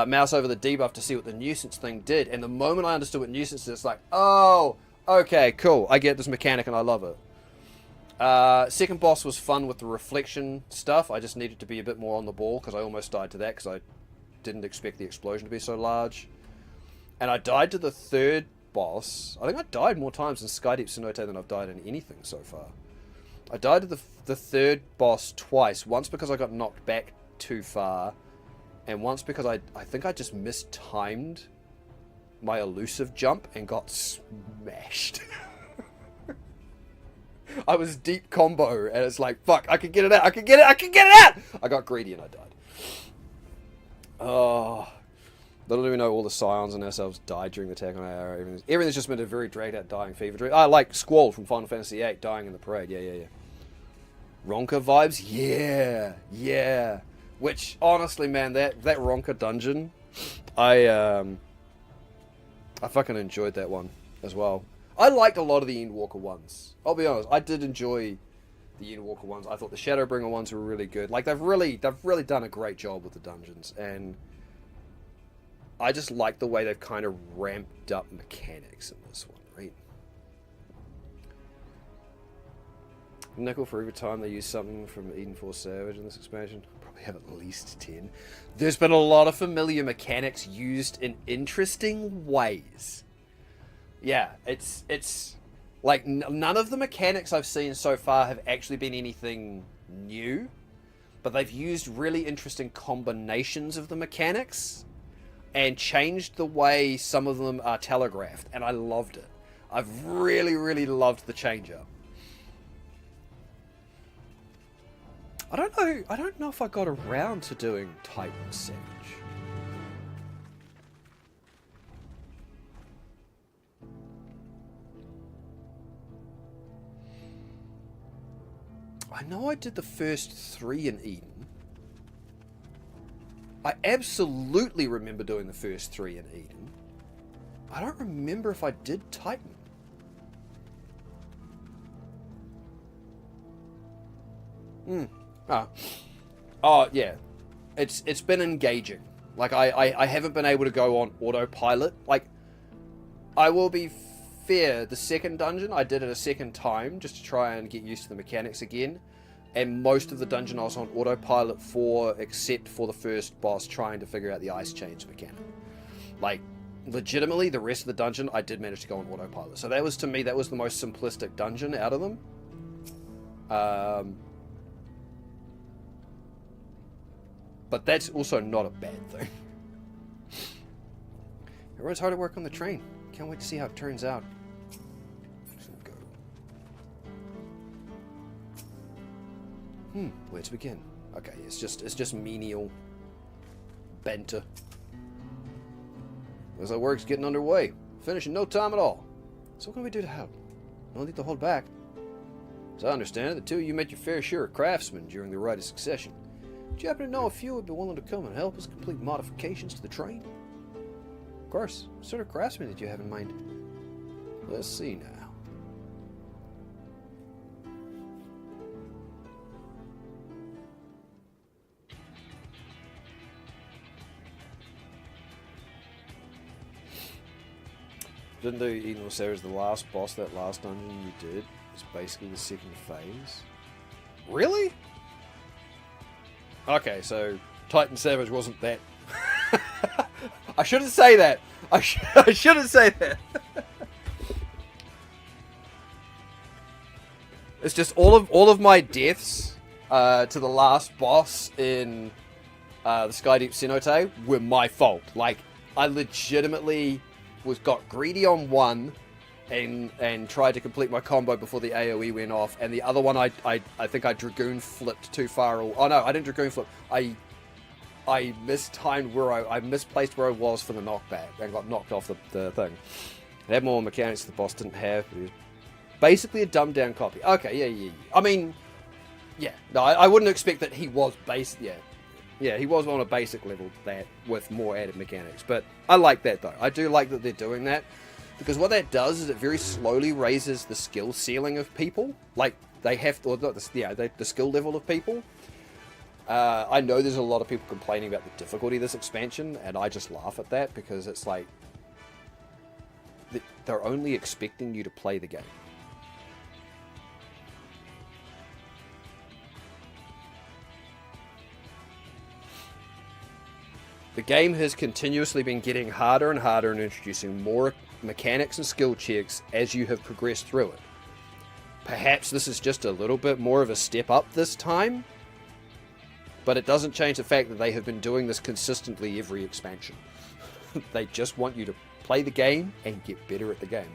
Mouse over the debuff to see what the nuisance thing did, and the moment I understood what nuisance is, it's like, oh, okay, cool, I get this mechanic and I love it. Second boss was fun with the reflection stuff. I just needed to be a bit more on the ball, because I almost died to that, because I didn't expect the explosion to be so large. And I died to the third boss. I think I died more times in Zgheib Cenote than I've died in anything so far. I died to the third boss twice, once because I got knocked back too far, and once because I think I just mistimed my elusive jump and got smashed. I was deep combo, and it's like, fuck, I can get it out, I can get it out! I got greedy and I died. Oh, little do we know all the scions and ourselves died during the attack on our area. Everything's just been a very dragged out dying fever dream. I like Squall from Final Fantasy VIII dying in the parade, yeah. Ronka vibes, yeah. Which, honestly, man, that Ronka dungeon, I fucking enjoyed that one as well. I liked a lot of the Endwalker ones. I'll be honest, I did enjoy the Endwalker ones. I thought the Shadowbringer ones were really good. Like, they've really done a great job with the dungeons, and I just like the way they've kind of ramped up mechanics in this one, right? Nickel for every time they use something from Eden Force Savage in this expansion. Probably have at least 10. There's been a lot of familiar mechanics used in interesting ways. Yeah, it's like none of the mechanics I've seen so far have actually been anything new, but they've used really interesting combinations of the mechanics and changed the way some of them are telegraphed, and I loved it. I've really, really loved the change-up. I don't know if I got around to doing Titan Savage. I know I did the first 3 in Eden. I absolutely remember doing the first 3 in Eden. I don't remember if I did Titan. Oh yeah. It's been engaging. Like I haven't been able to go on autopilot. Like, I will be fair, the second dungeon I did it a second time just to try and get used to the mechanics again. And most of the dungeon I was on autopilot for, except for the first boss trying to figure out the ice chains mechanic. Like, legitimately, the rest of the dungeon, I did manage to go on autopilot. So that was, to me, that was the most simplistic dungeon out of them. But that's also not a bad thing. Everyone's hard at work on the train. Can't wait to see how it turns out. Where to begin? Okay, it's just menial banter. Looks like work's getting underway. Finish in no time at all. So what can we do to help? No need to hold back. As I understand it, the two of you met your fair share of craftsmen during the Rite of Succession. Do you happen to know a few would be willing to come and help us complete modifications to the train? Of course. What sort of craftsmen did you have in mind? Let's see now. Didn't do Eaton or Savage, the last boss, that last dungeon you did, is basically the second phase. Really? Okay, so Titan Savage wasn't that. I shouldn't say that. I shouldn't say that. It's just all of my deaths to the last boss in the Skydeep Cenote were my fault. Like, I legitimately got greedy on one and tried to complete my combo before the AoE went off, and the other one I think I Dragoon flipped too far. Oh no, I didn't Dragoon flip. I mistimed I misplaced where I was for the knockback and got knocked off the thing. It had more mechanics the boss didn't have, but it was basically a dumbed down copy. Okay, yeah. I mean, yeah. No, I wouldn't expect that he was base. Yeah, he was on a basic level that with more added mechanics. But I like that though. I do like that they're doing that, because what that does is it very slowly raises the skill ceiling of people. Like they have to, or not the skill level of people. I know there's a lot of people complaining about the difficulty of this expansion, and I just laugh at that because it's like they're only expecting you to play the game. The game has continuously been getting harder and harder and introducing more mechanics and skill checks as you have progressed through it. Perhaps this is just a little bit more of a step up this time, but it doesn't change the fact that they have been doing this consistently every expansion. They just want you to play the game and get better at the game.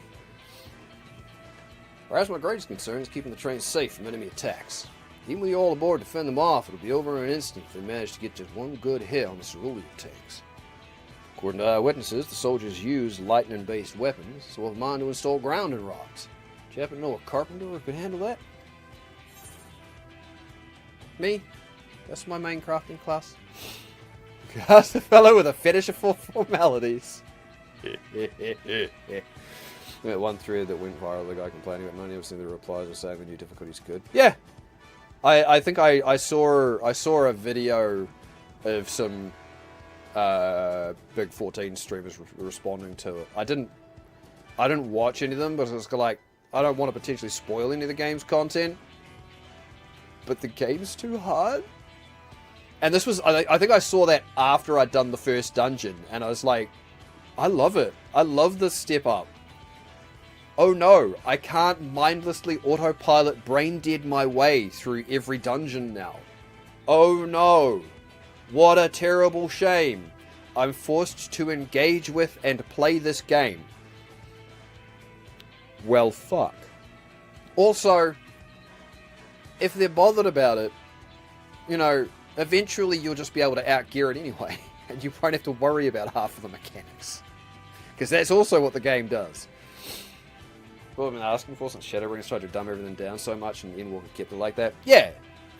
Whereas my greatest concern is keeping the train safe from enemy attacks. Even with you all aboard to fend them off, it'll be over in an instant if they manage to get just one good hit on the cerulean tanks. According to eyewitnesses, the soldiers use lightning-based weapons, so have mind to install grounding rods. Do you happen to know a carpenter who could handle that? Me? That's my main crafting class. Ask a fellow with a fetish for formalities. That one thread that went viral, the guy complaining about 90% of the replies were saying the new difficulty's good. Yeah, I think I saw a video of some big 14 streamers responding to it. I didn't watch any of them because it's like I don't want to potentially spoil any of the game's content, but the game's too hard. And this was, I think I saw that after I'd done the first dungeon, and I was like, I love it. I love this step up. Oh no, I can't mindlessly autopilot brain dead my way through every dungeon now. Oh no, what a terrible shame. I'm forced to engage with and play this game. Well, fuck. Also, if they're bothered about it, you know, eventually you'll just be able to outgear it anyway, and you won't have to worry about half of the mechanics. Because that's also what the game does. What I've been asking for since Shadowbringers tried to dumb everything down so much and Endwalker kept it like that. Yeah,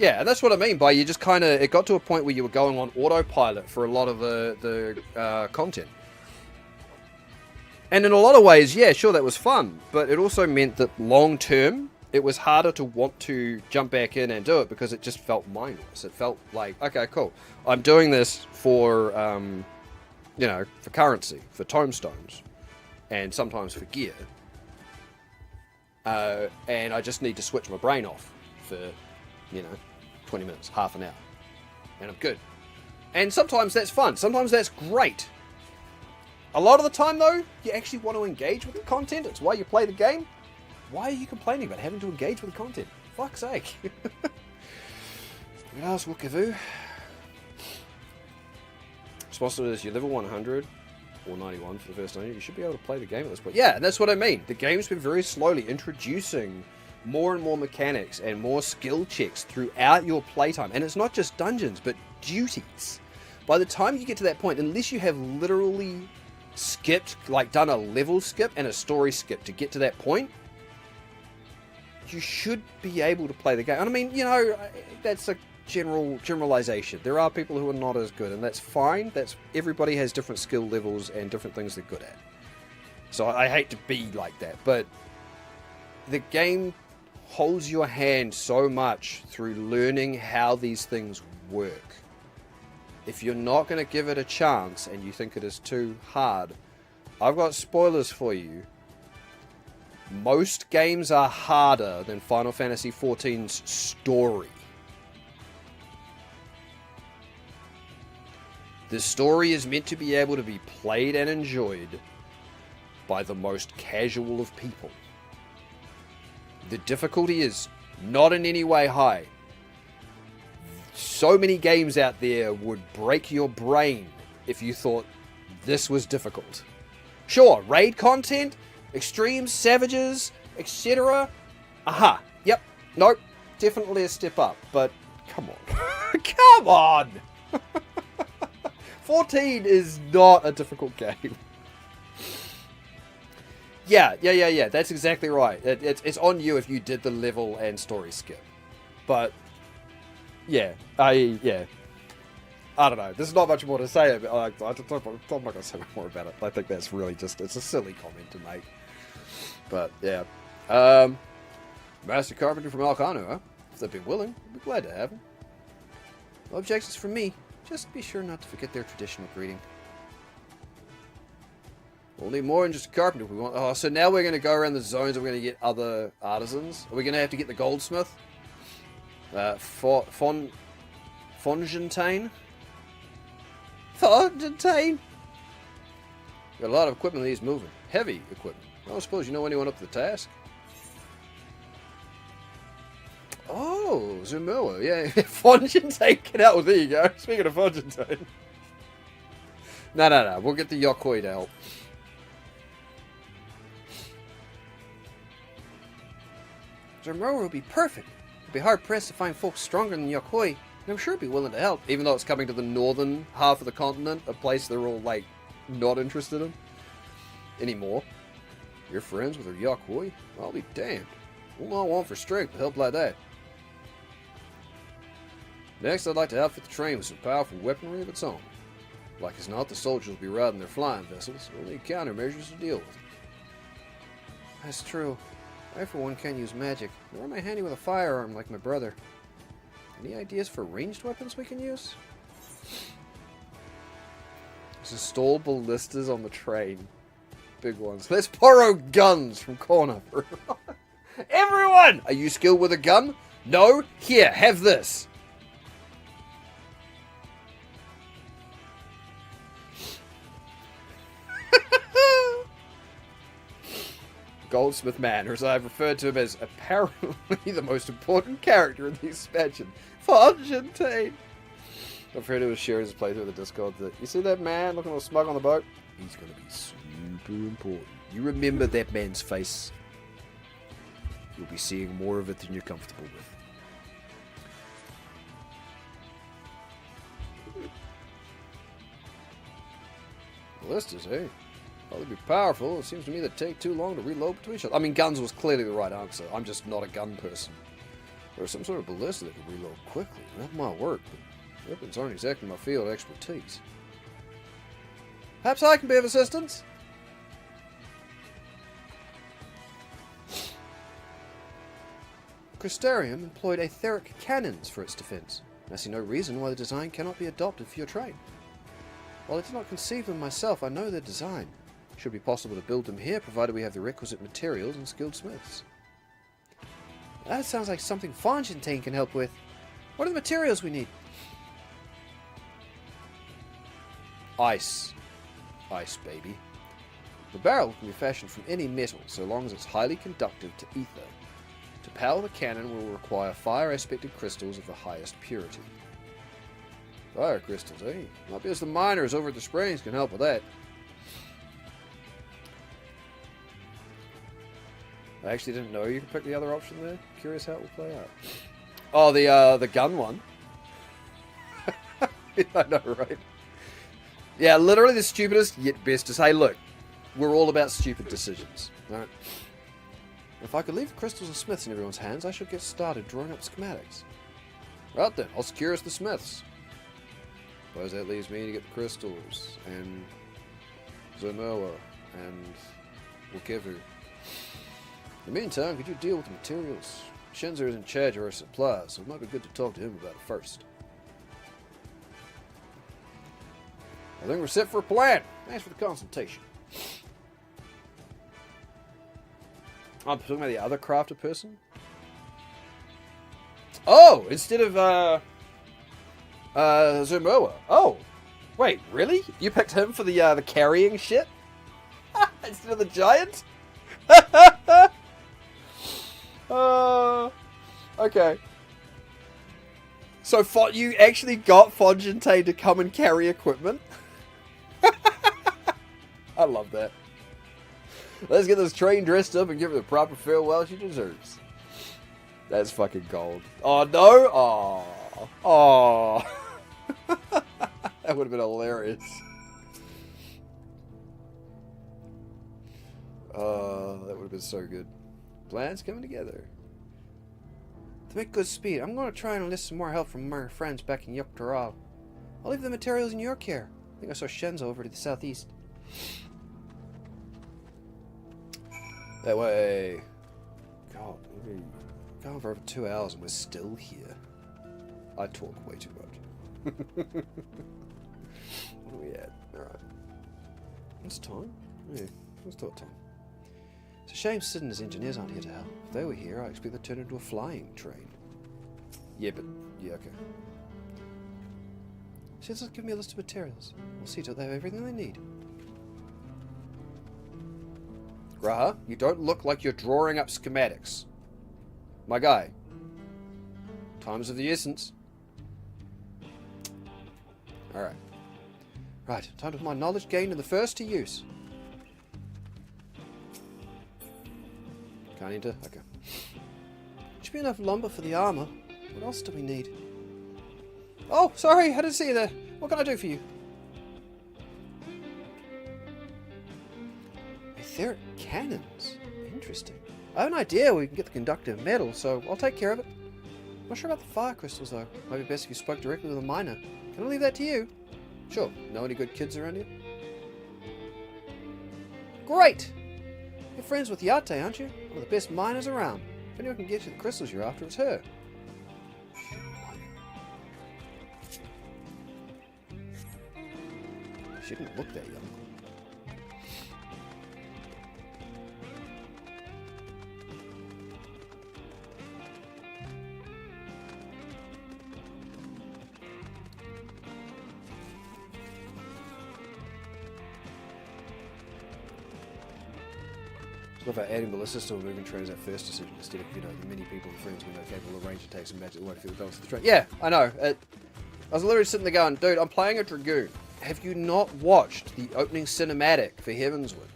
and that's what I mean by you just kind of, it got to a point where you were going on autopilot for a lot of the content. And in a lot of ways, yeah, sure, that was fun, but it also meant that long term, it was harder to want to jump back in and do it because it just felt mindless. It felt like, okay, cool, I'm doing this for, you know, for currency, for tomestones, and sometimes for gear. And I just need to switch my brain off for, you know, 20 minutes, half an hour, and I'm good. And sometimes that's fun. Sometimes that's great. A lot of the time, though, you actually want to engage with the content. It's why you play the game. Why are you complaining about having to engage with the content? Fuck's sake. Yes, Wookivu. Response to this, you're level 100 or 91 for the first time. You should be able to play the game at this point. Yeah, and that's what I mean. The game's been very slowly introducing more and more mechanics and more skill checks throughout your playtime. And it's not just dungeons, but duties. By the time you get to that point, unless you have literally skipped, like done a level skip and a story skip to get to that point, you should be able to play the game. And I mean, you know, that's a generalization. There are people who are not as good, and that's fine. That's, everybody has different skill levels and different things they're good at. So I hate to be like that, but the game holds your hand so much through learning how these things work. If you're not going to give it a chance and you think it is too hard, I've got spoilers for you most games are harder than Final Fantasy XIV's story. The story is meant to be able to be played and enjoyed by the most casual of people. The difficulty is not in any way high. So many games out there would break your brain if you thought this was difficult. Sure, raid content, extreme savages, etc. Aha, yep, nope, definitely a step up, but come on. Come on! 14 is not a difficult game. Yeah, that's exactly right. It's on you if you did the level and story skip. But, yeah, I don't know. There's not much more to say. I'm not going to say more about it. I think that's really just, it's a silly comment to make. But, yeah. Master Carpenter from Alcano, huh? If they'd be willing, I'd be glad to have them. No objections from me. Just be sure not to forget their traditional greeting. We'll need more than just a carpenter if we want. Oh, so now we're going to go around the zones and we're going to get other artisans. Are we going to have to get the goldsmith? Fongentain? Fongentain? Got a lot of equipment that needs moving. Heavy equipment. I don't suppose you know anyone up to the task? Oh, Zumua, yeah. Fongentain, get out with, there you go. Speaking of Fongentain. No. We'll get the Yokoi to help. Zumua will be perfect. It'll be hard-pressed to find folks stronger than Yokoi, and I'm sure he'll be willing to help, even though it's coming to the northern half of the continent, a place they're all, like, not interested in anymore. You're friends with her Yokoi? I'll be damned. We'll not want for strength to help like that. Next, I'd like to outfit the train with some powerful weaponry of its own. Like as not, the soldiers will be riding their flying vessels. We'll need countermeasures to deal with. That's true. I, for one, can't use magic, nor am I handy with a firearm like my brother. Any ideas for ranged weapons we can use? Let's install ballistas on the train. Big ones. Let's borrow guns from corner. Everyone! Are you skilled with a gun? No? Here, have this. Goldsmith Man, or as I've referred to him as apparently the most important character in the expansion, Fongentain. I've heard it was sharing his playthrough of the Discord that, you see that man looking all smug on the boat? He's going to be super important. You remember that man's face. You'll be seeing more of it than you're comfortable with. Ballistas, eh? Probably be powerful. It seems to me that take too long to reload between shots. I mean, guns was clearly the right answer. I'm just not a gun person. There's some sort of ballista that can reload quickly. That might work, but weapons aren't exactly my field of expertise. Perhaps I can be of assistance? Crystarium employed etheric cannons for its defense. I see no reason why the design cannot be adopted for your train. While I did not conceive them myself, I know their design. It should be possible to build them here, provided we have the requisite materials and skilled smiths. That sounds like something Fongentain can help with. What are the materials we need? Ice. Ice, baby. The barrel can be fashioned from any metal, so long as it's highly conductive to ether. To power the cannon will require fire-aspected crystals of the highest purity. Fire crystals, eh? Might be as the miners over at the Springs can help with that. I actually didn't know you could pick the other option there. Curious how it will play out. Oh, the gun one. I know, right? Yeah, literally the stupidest yet best to say, look, we're all about stupid decisions. Right? If I could leave the crystals and smiths in everyone's hands, I should get started drawing up schematics. Right then, I'll secure us the smiths. Suppose that leaves me to get the crystals, and Zermoa, and Wukevu. In the meantime, could you deal with the materials? Shinzer is in charge of our supplies, so it might be good to talk to him about it first. I think we're set for a plan. Thanks for the consultation. I'm talking about the other crafted person. Oh, instead of Zumoa. Oh, wait, really? You picked him for the carrying shit instead of the giant? Okay. So you actually got Fonjante to come and carry equipment? I love that. Let's get this train dressed up and give her the proper farewell she deserves. That's fucking gold. Oh, no? Oh. Oh. That would have been hilarious. Oh, that would have been so good. Plans coming together. To make good speed, I'm going to try and enlist some more help from my friends back in Yuktaral. I'll leave the materials in your care. I think I saw Shenzo over to the southeast. That way. God, we've been going for over 2 hours and we're still here. I talk way too much. What are we at? Alright. What's time? Yeah, let's talk time. It's a shame Sid and his engineers aren't here to help. If they were here, I expect they'd turn into a flying train. Yeah, okay. Shed's just give me a list of materials. We'll see till they have everything they need. Graha, you don't look like you're drawing up schematics. My guy. Time's of the essence. Alright. Right, time to put my knowledge gained in the first to use. Can't enter? Okay. Should be enough lumber for the armor. What else do we need? Oh, sorry, I didn't see you there. What can I do for you? Etheric cannons. Interesting. I have an idea where we can get the conductive metal, so I'll take care of it. I'm not sure about the fire crystals, though. Might be best if you spoke directly with a miner. Can I leave that to you? Sure. Know any good kids around here? Great! You're friends with Yate, aren't you? One of the best miners around. If anyone can get you the crystals you're after, it's her. She didn't look that young. What about adding ballistics to a moving train as our first decision instead of, the many people and friends we know capable of range attacks and magic that won't feel the balance of the train? Yeah, I know. I was literally sitting there going, dude, I'm playing a Dragoon. Have you not watched the opening cinematic for Heavensward?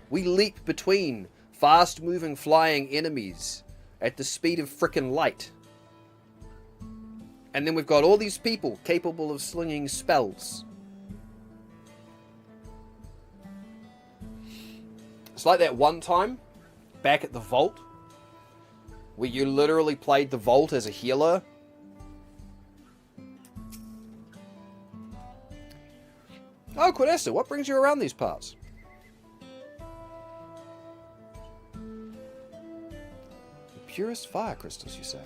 We leap between fast-moving flying enemies at the speed of frickin' light. And then we've got all these people capable of slinging spells. It's like that one time back at the vault where you literally played the vault as a healer. Oh, Quidesta, what brings you around these parts? The purest fire crystals, you say?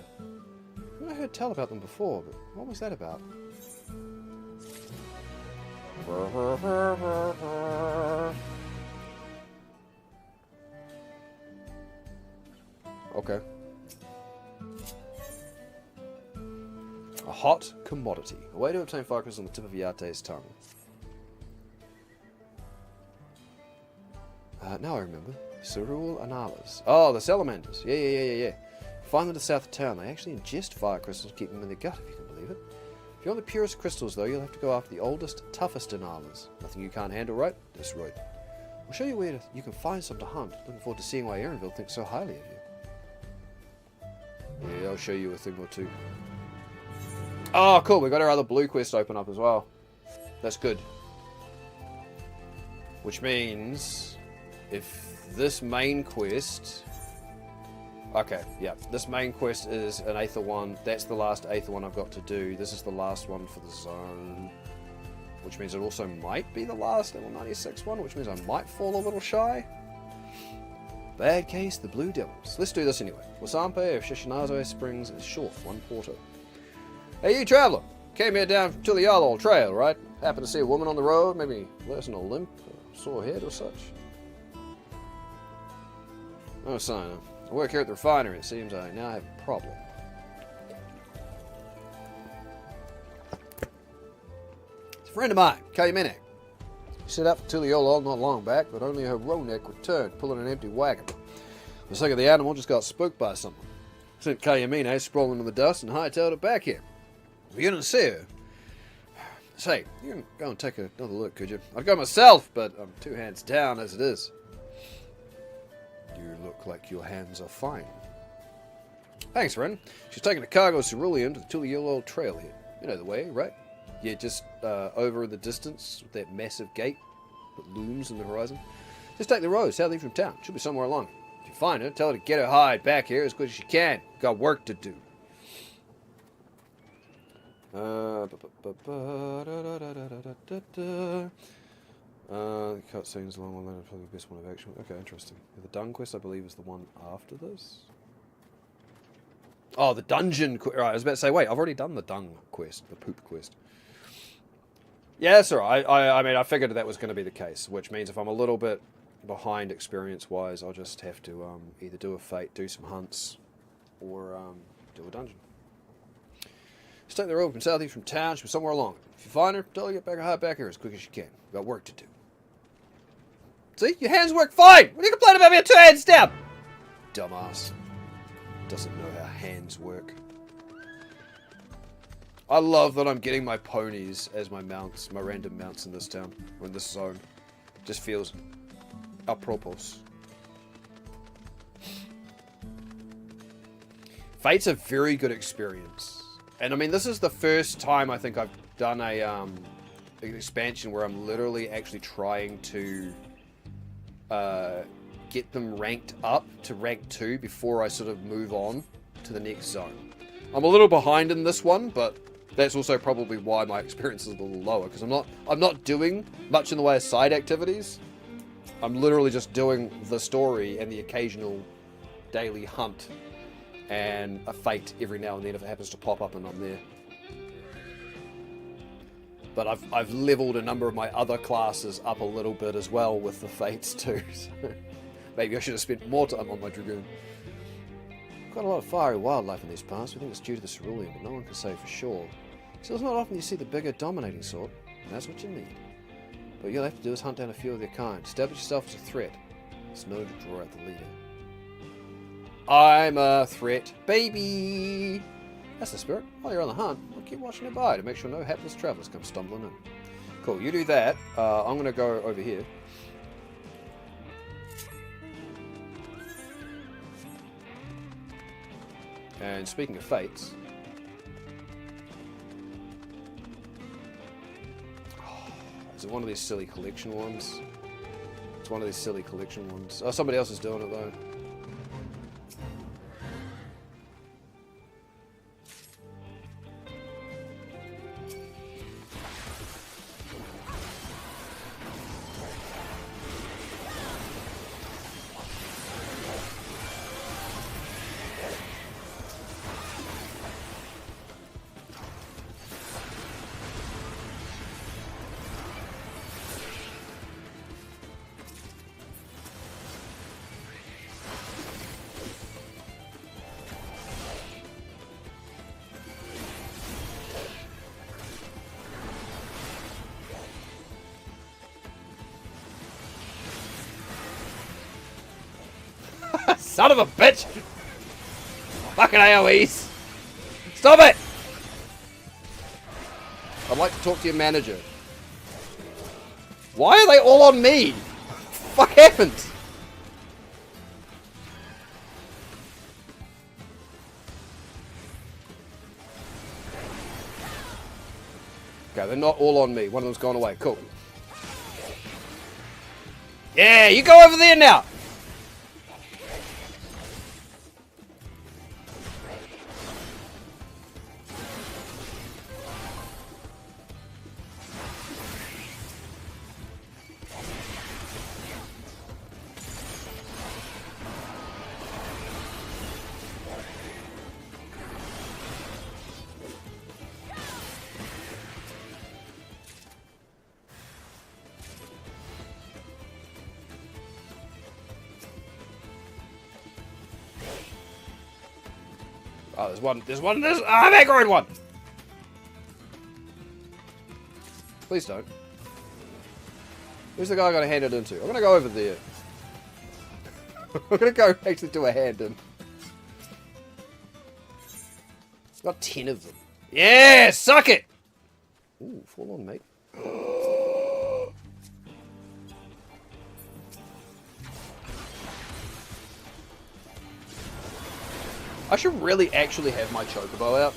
I heard tell about them before, but what was that about? Okay. A hot commodity. A way to obtain fire crystals on the tip of Yate's tongue. Now I remember. Cerule Analas. Oh, the salamanders. Yeah. Find them to the south of town. They actually ingest fire crystals, keep them in their gut, if you can believe it. If you want the purest crystals, though, you'll have to go after the oldest, toughest Analas. Nothing you can't handle, right? That's right. I'll show you where you can find some to hunt. Looking forward to seeing why Erenville thinks so highly of you. Yeah, I'll show you a thing or two. Oh, cool. We got our other blue quest open up as well. That's good. Which means if this main quest... Okay, yeah. This main quest is an Aether one. That's the last Aether one I've got to do. This is the last one for the zone. Which means it also might be the last level 96 one, which means I might fall a little shy. Bad case, the Blue Devils. Let's do this anyway. Wasampe of Shishinazo Springs is short, 1 quarter. Hey, you traveler! Came here down to the Yellow Trail, right? Happened to see a woman on the road, maybe less than a limp, or sore head or such. Oh, sign. I work here at the refinery. It seems I now have a problem. It's a friend of mine, Kayminek. He set out for Tuliolog not long back, but only her Ronek returned, pulling an empty wagon. The sick of the animal just got spooked by something. Sent Kayamine sprawling in the dust and hightailed it back here. You didn't see her. Say, you can go and take another look, could you? I'd go myself, but I'm 2 hands down as it is. You look like your hands are fine. Thanks, friend. She's taking a cargo cerulean to the Tuliolo trail here. You know the way, right? Yeah, just over in the distance with that massive gate that looms in the horizon. Just take the road southeast from town. She'll be somewhere along it. If you find her, tell her to get her hide back here as quick as she can. Got work to do. The cutscenes along one line probably the best one of action. Okay, interesting. The Dung quest, I believe, is the one after this. Oh, the dungeon quest. Right, I was about to say, wait, I've already done the Dung quest, the poop quest. Yeah, that's alright. I mean, I figured that was going to be the case, which means if I'm a little bit behind experience-wise, I'll just have to either do a fate, do some hunts, or do a dungeon. Just take the road from southeast from town. She'll be somewhere along it. If you find her, tell her to get back here as quick as you can. We've got work to do. See? Your hands work fine! What are you complaining about me 2 hands down? Dumbass. Doesn't know how hands work. I love that I'm getting my ponies as my mounts, my random mounts in this town, or in this zone. Just feels apropos. Fate's a very good experience. And I mean, this is the first time I think I've done a an expansion where I'm literally actually trying to get them ranked up to rank 2 before I sort of move on to the next zone. I'm a little behind in this one, but that's also probably why my experience is a little lower, because I'm not doing much in the way of side activities. I'm literally just doing the story and the occasional daily hunt and a fate every now and then if it happens to pop up and I'm there. But I've leveled a number of my other classes up a little bit as well with the fates too. So maybe I should have spent more time on my dragoon. Quite a lot of fiery wildlife in these parts. We think it's due to the cerulean, but no one can say for sure. So it's not often you see the bigger, dominating sort, and that's what you need. But what you'll have to do is hunt down a few of their kind. Establish yourself as a threat. It's known to draw out the leader. I'm a threat, baby! That's the spirit. While you're on the hunt, we'll keep watching it by to make sure no hapless travelers come stumbling in. Cool, you do that. I'm going to go over here. And speaking of fates... is it one of these silly collection ones? It's one of these silly collection ones. Oh, somebody else is doing it though. Son of a bitch! Fucking AoEs! Stop it! I'd like to talk to your manager. Why are they all on me? What the fuck happened? Okay, they're not all on me. One of them's gone away. Cool. Yeah, you go over there now! Oh, there's one, ah, Macroid one! Please don't. Who's the guy I gotta hand it into? I'm gonna go over there. I'm gonna go actually do a hand in. Got 10 of them. Yeah, suck it! Ooh, fall on, mate. I should really actually have my chocobo out.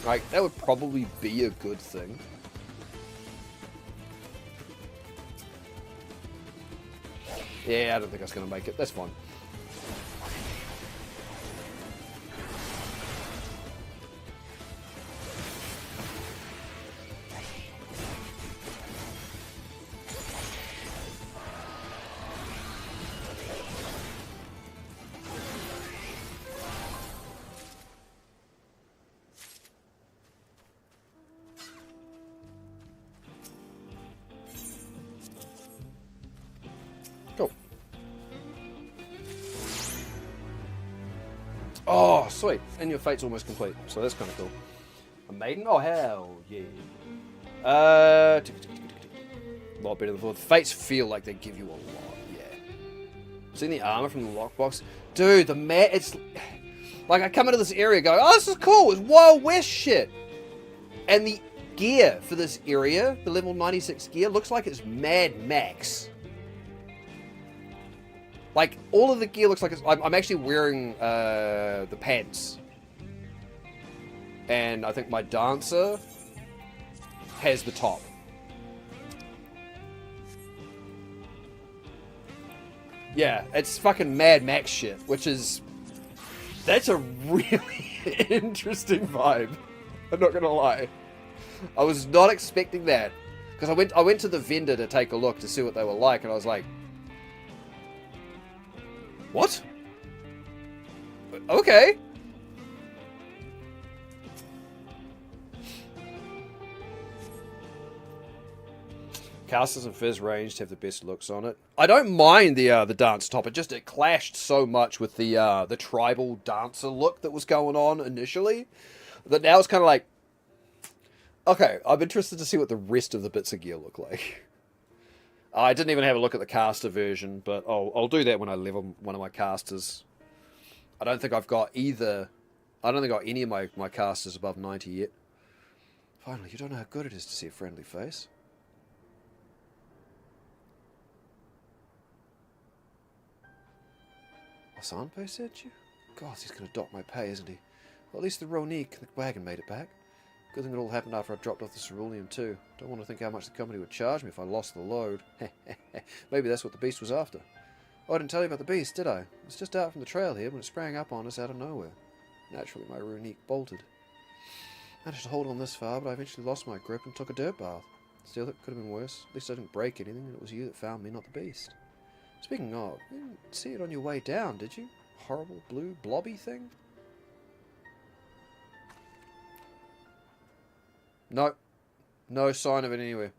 Like, that would probably be a good thing. Yeah, I don't think I was going to make it. That's fine. Cool. Oh, sweet. And your fate's almost complete, so that's kind of cool. A maiden? Oh, hell yeah. A lot better than before. The fates feel like they give you a lot, yeah. Seeing the armor from the lockbox? Dude, it's... Like, I come into this area going, oh, this is cool. It's Wild West shit. And the gear for this area, the level 96 gear, looks like it's Mad Max. Like, all of the gear looks like it's... I'm actually wearing the pants. And I think my dancer has the top. Yeah, it's fucking Mad Max shit, which is... That's a really interesting vibe. I'm not gonna lie. I was not expecting that. Because I went to the vendor to take a look to see what they were like, and I was like... What? Okay. Casters and Fizz ranged have the best looks on it. I don't mind the dance top. It clashed so much with the tribal dancer look that was going on initially that now it's kind of like, okay, I'm interested to see what the rest of the bits of gear look like. I didn't even have a look at the caster version, but I'll do that when I level one of my casters. I don't think I've got either. I don't think I've got any of my casters above 90 yet. Finally, you don't know how good it is to see a friendly face. Sanpo said you? God, he's going to dock my pay, isn't he? Well, at least the Ronique and the wagon made it back. Good thing it all happened after I dropped off the cerulean too. Don't want to think how much the company would charge me if I lost the load. Maybe that's what the beast was after. Oh, I didn't tell you about the beast, did I? It was just out from the trail here when it sprang up on us out of nowhere. Naturally, my Ronique bolted. Managed to hold on this far, but I eventually lost my grip and took a dirt bath. Still, it could have been worse. At least I didn't break anything, and it was you that found me, not the beast. Speaking of, you didn't see it on your way down, did you? Horrible blue blobby thing? No. No sign of it anywhere.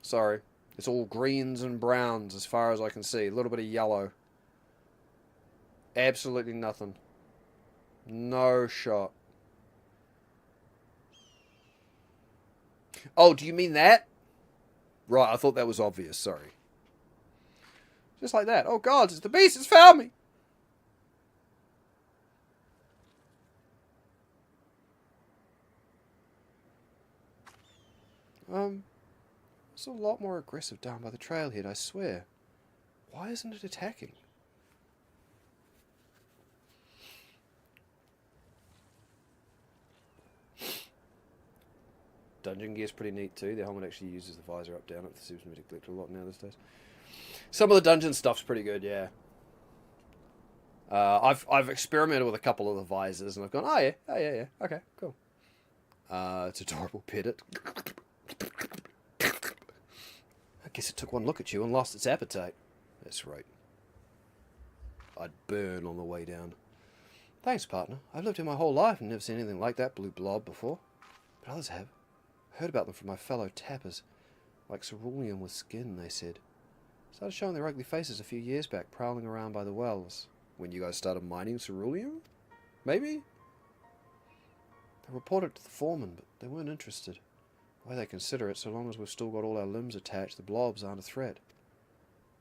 Sorry. It's all greens and browns as far as I can see. A little bit of yellow. Absolutely nothing. No shot. Oh, do you mean that? Right, I thought that was obvious. Sorry. Just like that. Oh God, it's the beast. It's found me. It's a lot more aggressive down by the trailhead, I swear. Why isn't it attacking? Dungeon gear's pretty neat too. The helmet actually uses the visor up down. It seems to be collected a lot now these days. Some of the dungeon stuff's pretty good, yeah. I've experimented with a couple of the visors and I've gone, oh yeah, okay, cool. It's adorable. Pet it. I guess it took one look at you and lost its appetite. That's right. I'd burn on the way down. Thanks, partner. I've lived here my whole life and never seen anything like that blue blob before. But others have. Heard about them from my fellow tappers. Like cerulean with skin, they said. Started showing their ugly faces a few years back, prowling around by the wells. When you guys started mining ceruleum? Maybe? They reported to the foreman, but they weren't interested. The way they consider it, so long as we've still got all our limbs attached, the blobs aren't a threat.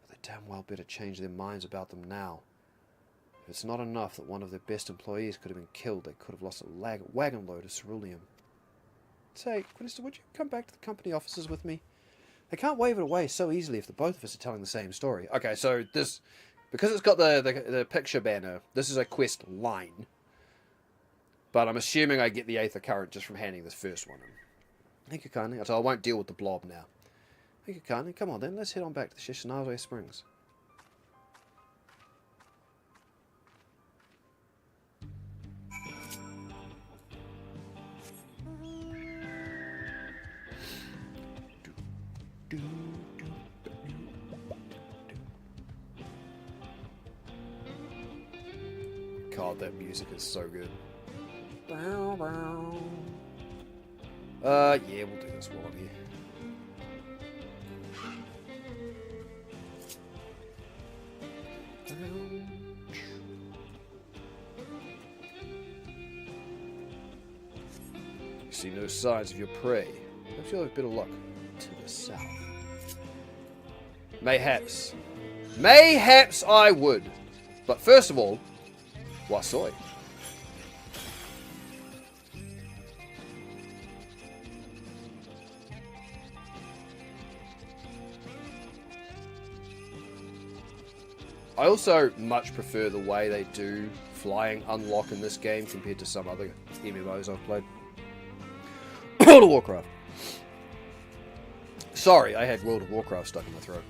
But they damn well better change their minds about them now. If it's not enough that one of their best employees could have been killed, they could have lost a wagon load of ceruleum. Say, Quinister, would you come back to the company offices with me? They can't wave it away so easily if the both of us are telling the same story. Okay, so this... Because it's got the picture banner, this is a quest line. But I'm assuming I get the Aether Current just from handing this first one in. Thank you kindly. So I won't deal with the blob now. Thank you kindly. Come on then, let's head on back to the Shishinawe Springs. God, that music is so good. Bow, bow. Yeah, we'll do this while I'm here. You see no signs of your prey. Perhaps you'll have a bit of luck to the south. Mayhaps. Mayhaps I would. But first of all, Wasoi. I also much prefer the way they do flying unlock in this game compared to some other MMOs I've played. World of Warcraft. Sorry, I had World of Warcraft stuck in my throat.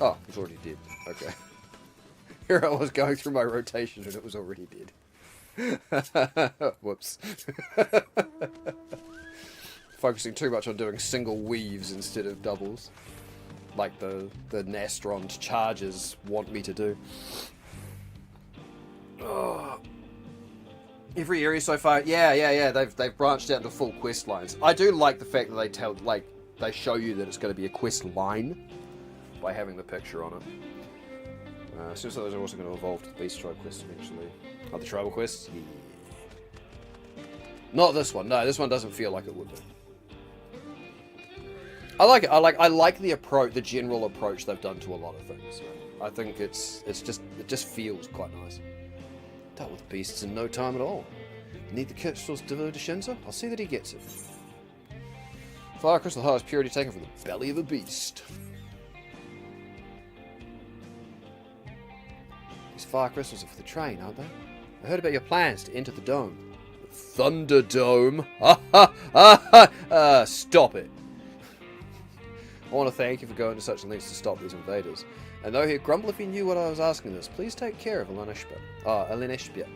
Oh, it's already dead. Okay. Here I was going through my rotation and it was already dead. Whoops. Focusing too much on doing single weaves instead of doubles. Like the Nastron charges want me to do. Oh. Every area so far, yeah. They've branched out into full quest lines. I do like the fact that they show you that it's going to be a quest line by having the picture on it. Seems like those are also going to evolve to the Beast Tribe quests eventually. Oh, the tribal quests? Yeah. Not this one. No, this one doesn't feel like it would be. I like it. I like the approach, the general approach they've done to a lot of things. I think it just feels quite nice. Dealt with beasts in no time at all. Need the crystals delivered to Shinzo? I'll see that he gets it. Fire crystal, the highest purity taken from the belly of a beast. These fire crystals are for the train, aren't they? I heard about your plans to enter the dome. The Thunderdome? Stop it. I want to thank you for going to such lengths to stop these invaders. And though he'd grumble if he knew what I was asking this, please take care of Eleneshbia.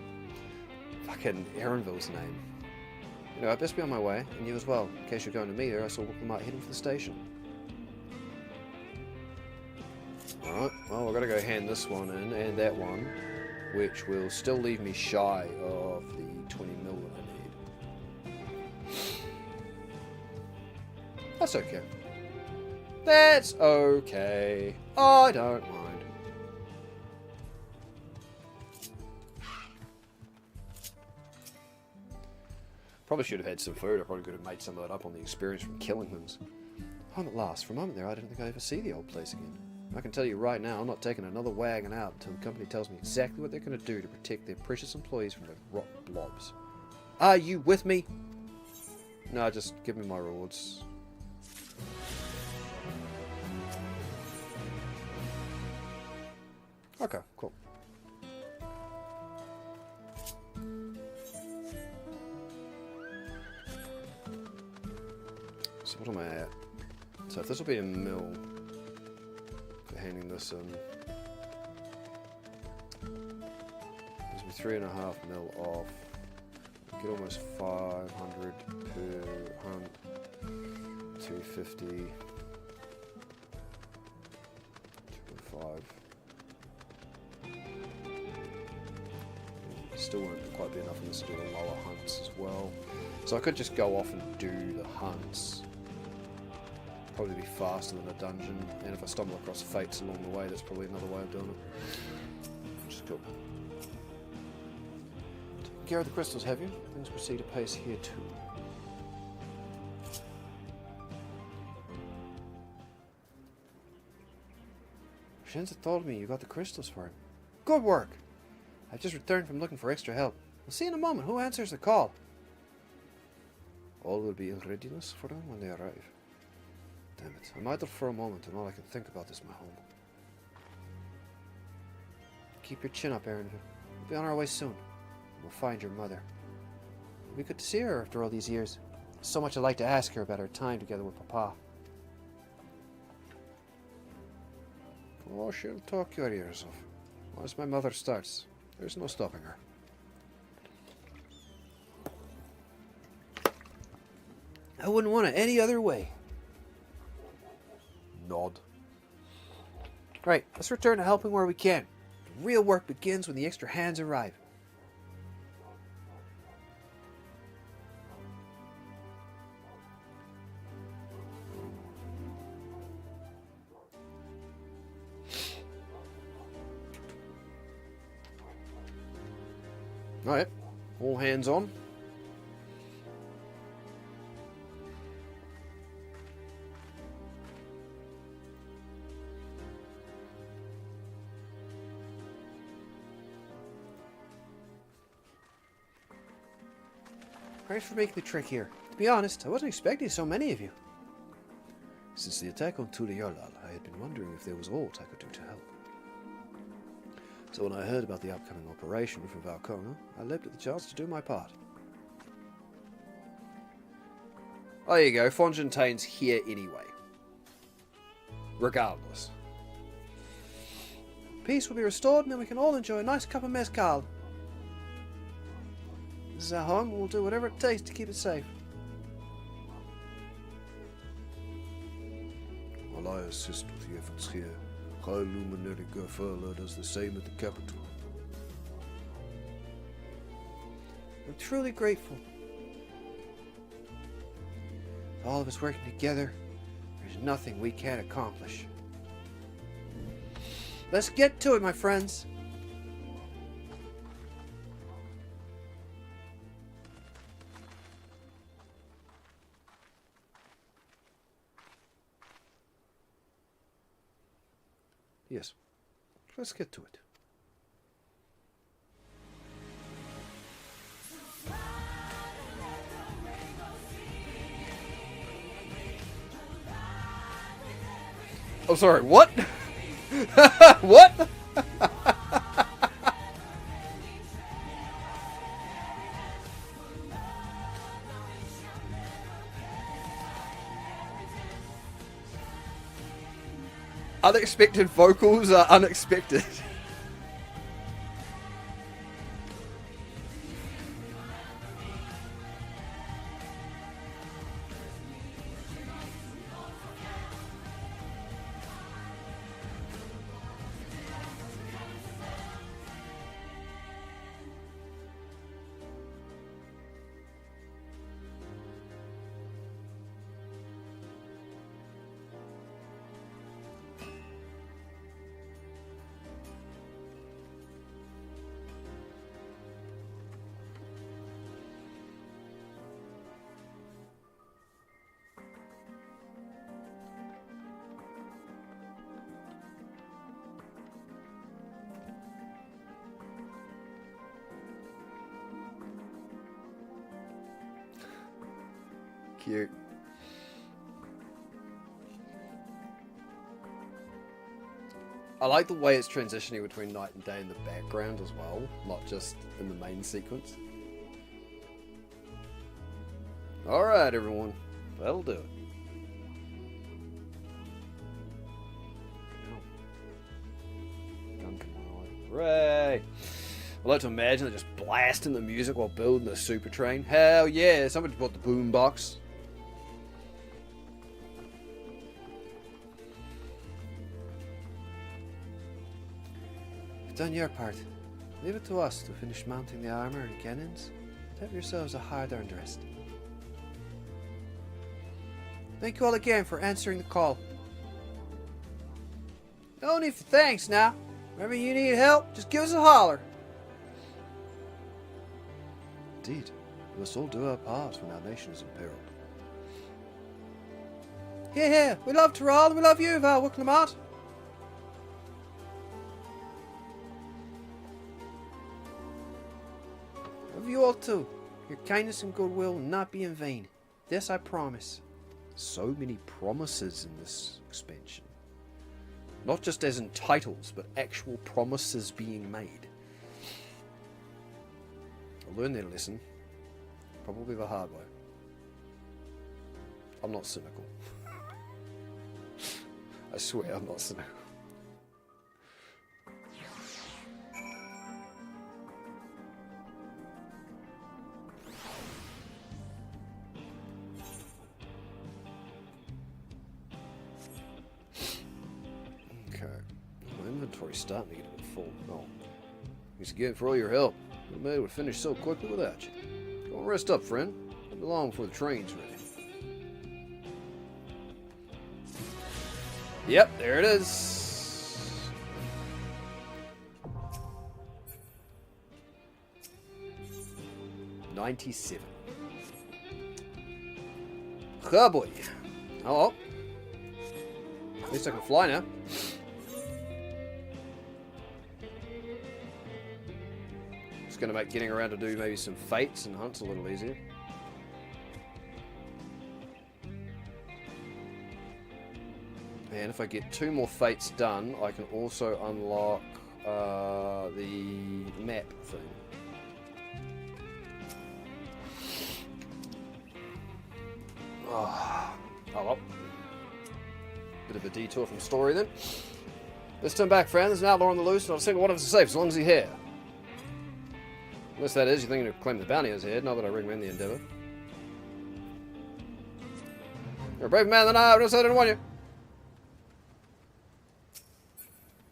Fucking Erinville's name. You know, I'd best be on my way, and you as well. In case you're going to meet her, I saw we might head him for the station. Alright, well, we've got to go hand this one in, and that one, which will still leave me shy of the 20 mil that I need. That's okay. That's okay. I don't mind. Probably should have had some food. I probably could have made some of that up on the experience from killing things. Home at last. For a moment there, I didn't think I'd ever see the old place again. I can tell you right now, I'm not taking another wagon out until the company tells me exactly what they're going to do to protect their precious employees from the rot blobs. Are you with me? No, just give me my rewards. Okay, cool. So what am I at? So if this will be a mill for handing this in, this will be 3.5 mil off. Get almost 500 per hunt. 250. 2.5. Still won't quite be enough unless I do the lower hunts as well. So I could just go off and do the hunts. Probably be faster than a dungeon, and if I stumble across fates along the way, that's probably another way of doing it. Which is cool. Taking care of the crystals, have you? Things proceed apace here too. Shenza told me you got the crystals for him. Good work! I've just returned from looking for extra help. We'll see in a moment who answers the call. All will be in readiness for them when they arrive. Damn it, I'm idle for a moment and all I can think about is my home. Keep your chin up, Aaron. We'll be on our way soon. We'll find your mother. It'll be good to see her after all these years. There's so much I'd like to ask her about our time together with Papa. Oh, she'll talk your ears off. Once my mother starts, there's no stopping her. I wouldn't want it any other way. Nod. Right, let's return to helping where we can. The real work begins when the extra hands arrive. Alright, all hands on. Thanks for making the trek here. To be honest, I wasn't expecting so many of you. Since the attack on Tuliolal, I had been wondering if there was aught I could do to help. So when I heard about the upcoming operation from Valcona, I leapt at the chance to do my part. Oh, there you go. Fontaine's here anyway. Regardless. Peace will be restored and then we can all enjoy a nice cup of mezcal. This is our home and we'll do whatever it takes to keep it safe. While I assist with the efforts here, High Luminary Garfurla does the same at the capital. I'm truly grateful. With all of us working together, there's nothing we can't accomplish. Let's get to it, my friends. Yes, let's get to it. Oh, sorry, what? What? Unexpected vocals are unexpected. cute. I like the way it's transitioning between night and day in the background as well, not just in the main sequence. Alright, everyone. That'll do it. Hooray! I like to imagine they're just blasting the music while building the super train. Hell yeah! Somebody bought the boombox. You've done your part. Leave it to us to finish mounting the armor and cannons. Have yourselves a hard-earned rest. Thank you all again for answering the call. No need for thanks now. Whenever you need help, just give us a holler. Indeed, we must all do our part when our nation is imperiled. Here, here, we love Tyrell and we love you, Val Wicklamat. Love you all too. Your kindness and goodwill will not be in vain. This I promise. So many promises in this expansion. Not just as in titles, but actual promises being made. I'll learn their lesson. Probably the hard way. I'm not cynical. I swear I'm not cynical. Starting to get a bit full. Oh, thanks again for all your help. We made it finish so quickly without you. Go and rest up, friend. Won't be long before the train's ready. Yep, there it is. $97. Oh boy. Oh well. At least I can fly now. Going to make getting around to do maybe some fates and hunts a little easier. And if I get 2 more fates done, I can also unlock the map thing. Oh well. Bit of a detour from story then. Let's turn back, friend. There's an outlaw on the loose, not a single one of us is safe as long as he's here. Unless that is, you're thinking of claiming the bounty on his head, not that I recommend the endeavor. You're a brave man than I don't say I didn't want you.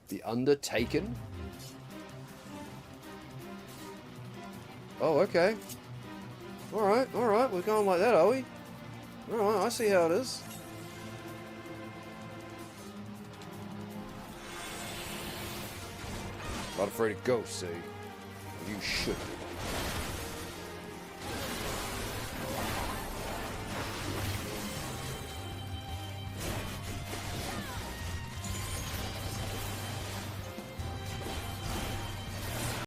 The Undertaken? Oh, okay. Alright, we're going like that, are we? Alright, I see how it is. Not afraid of ghosts, eh? You should be.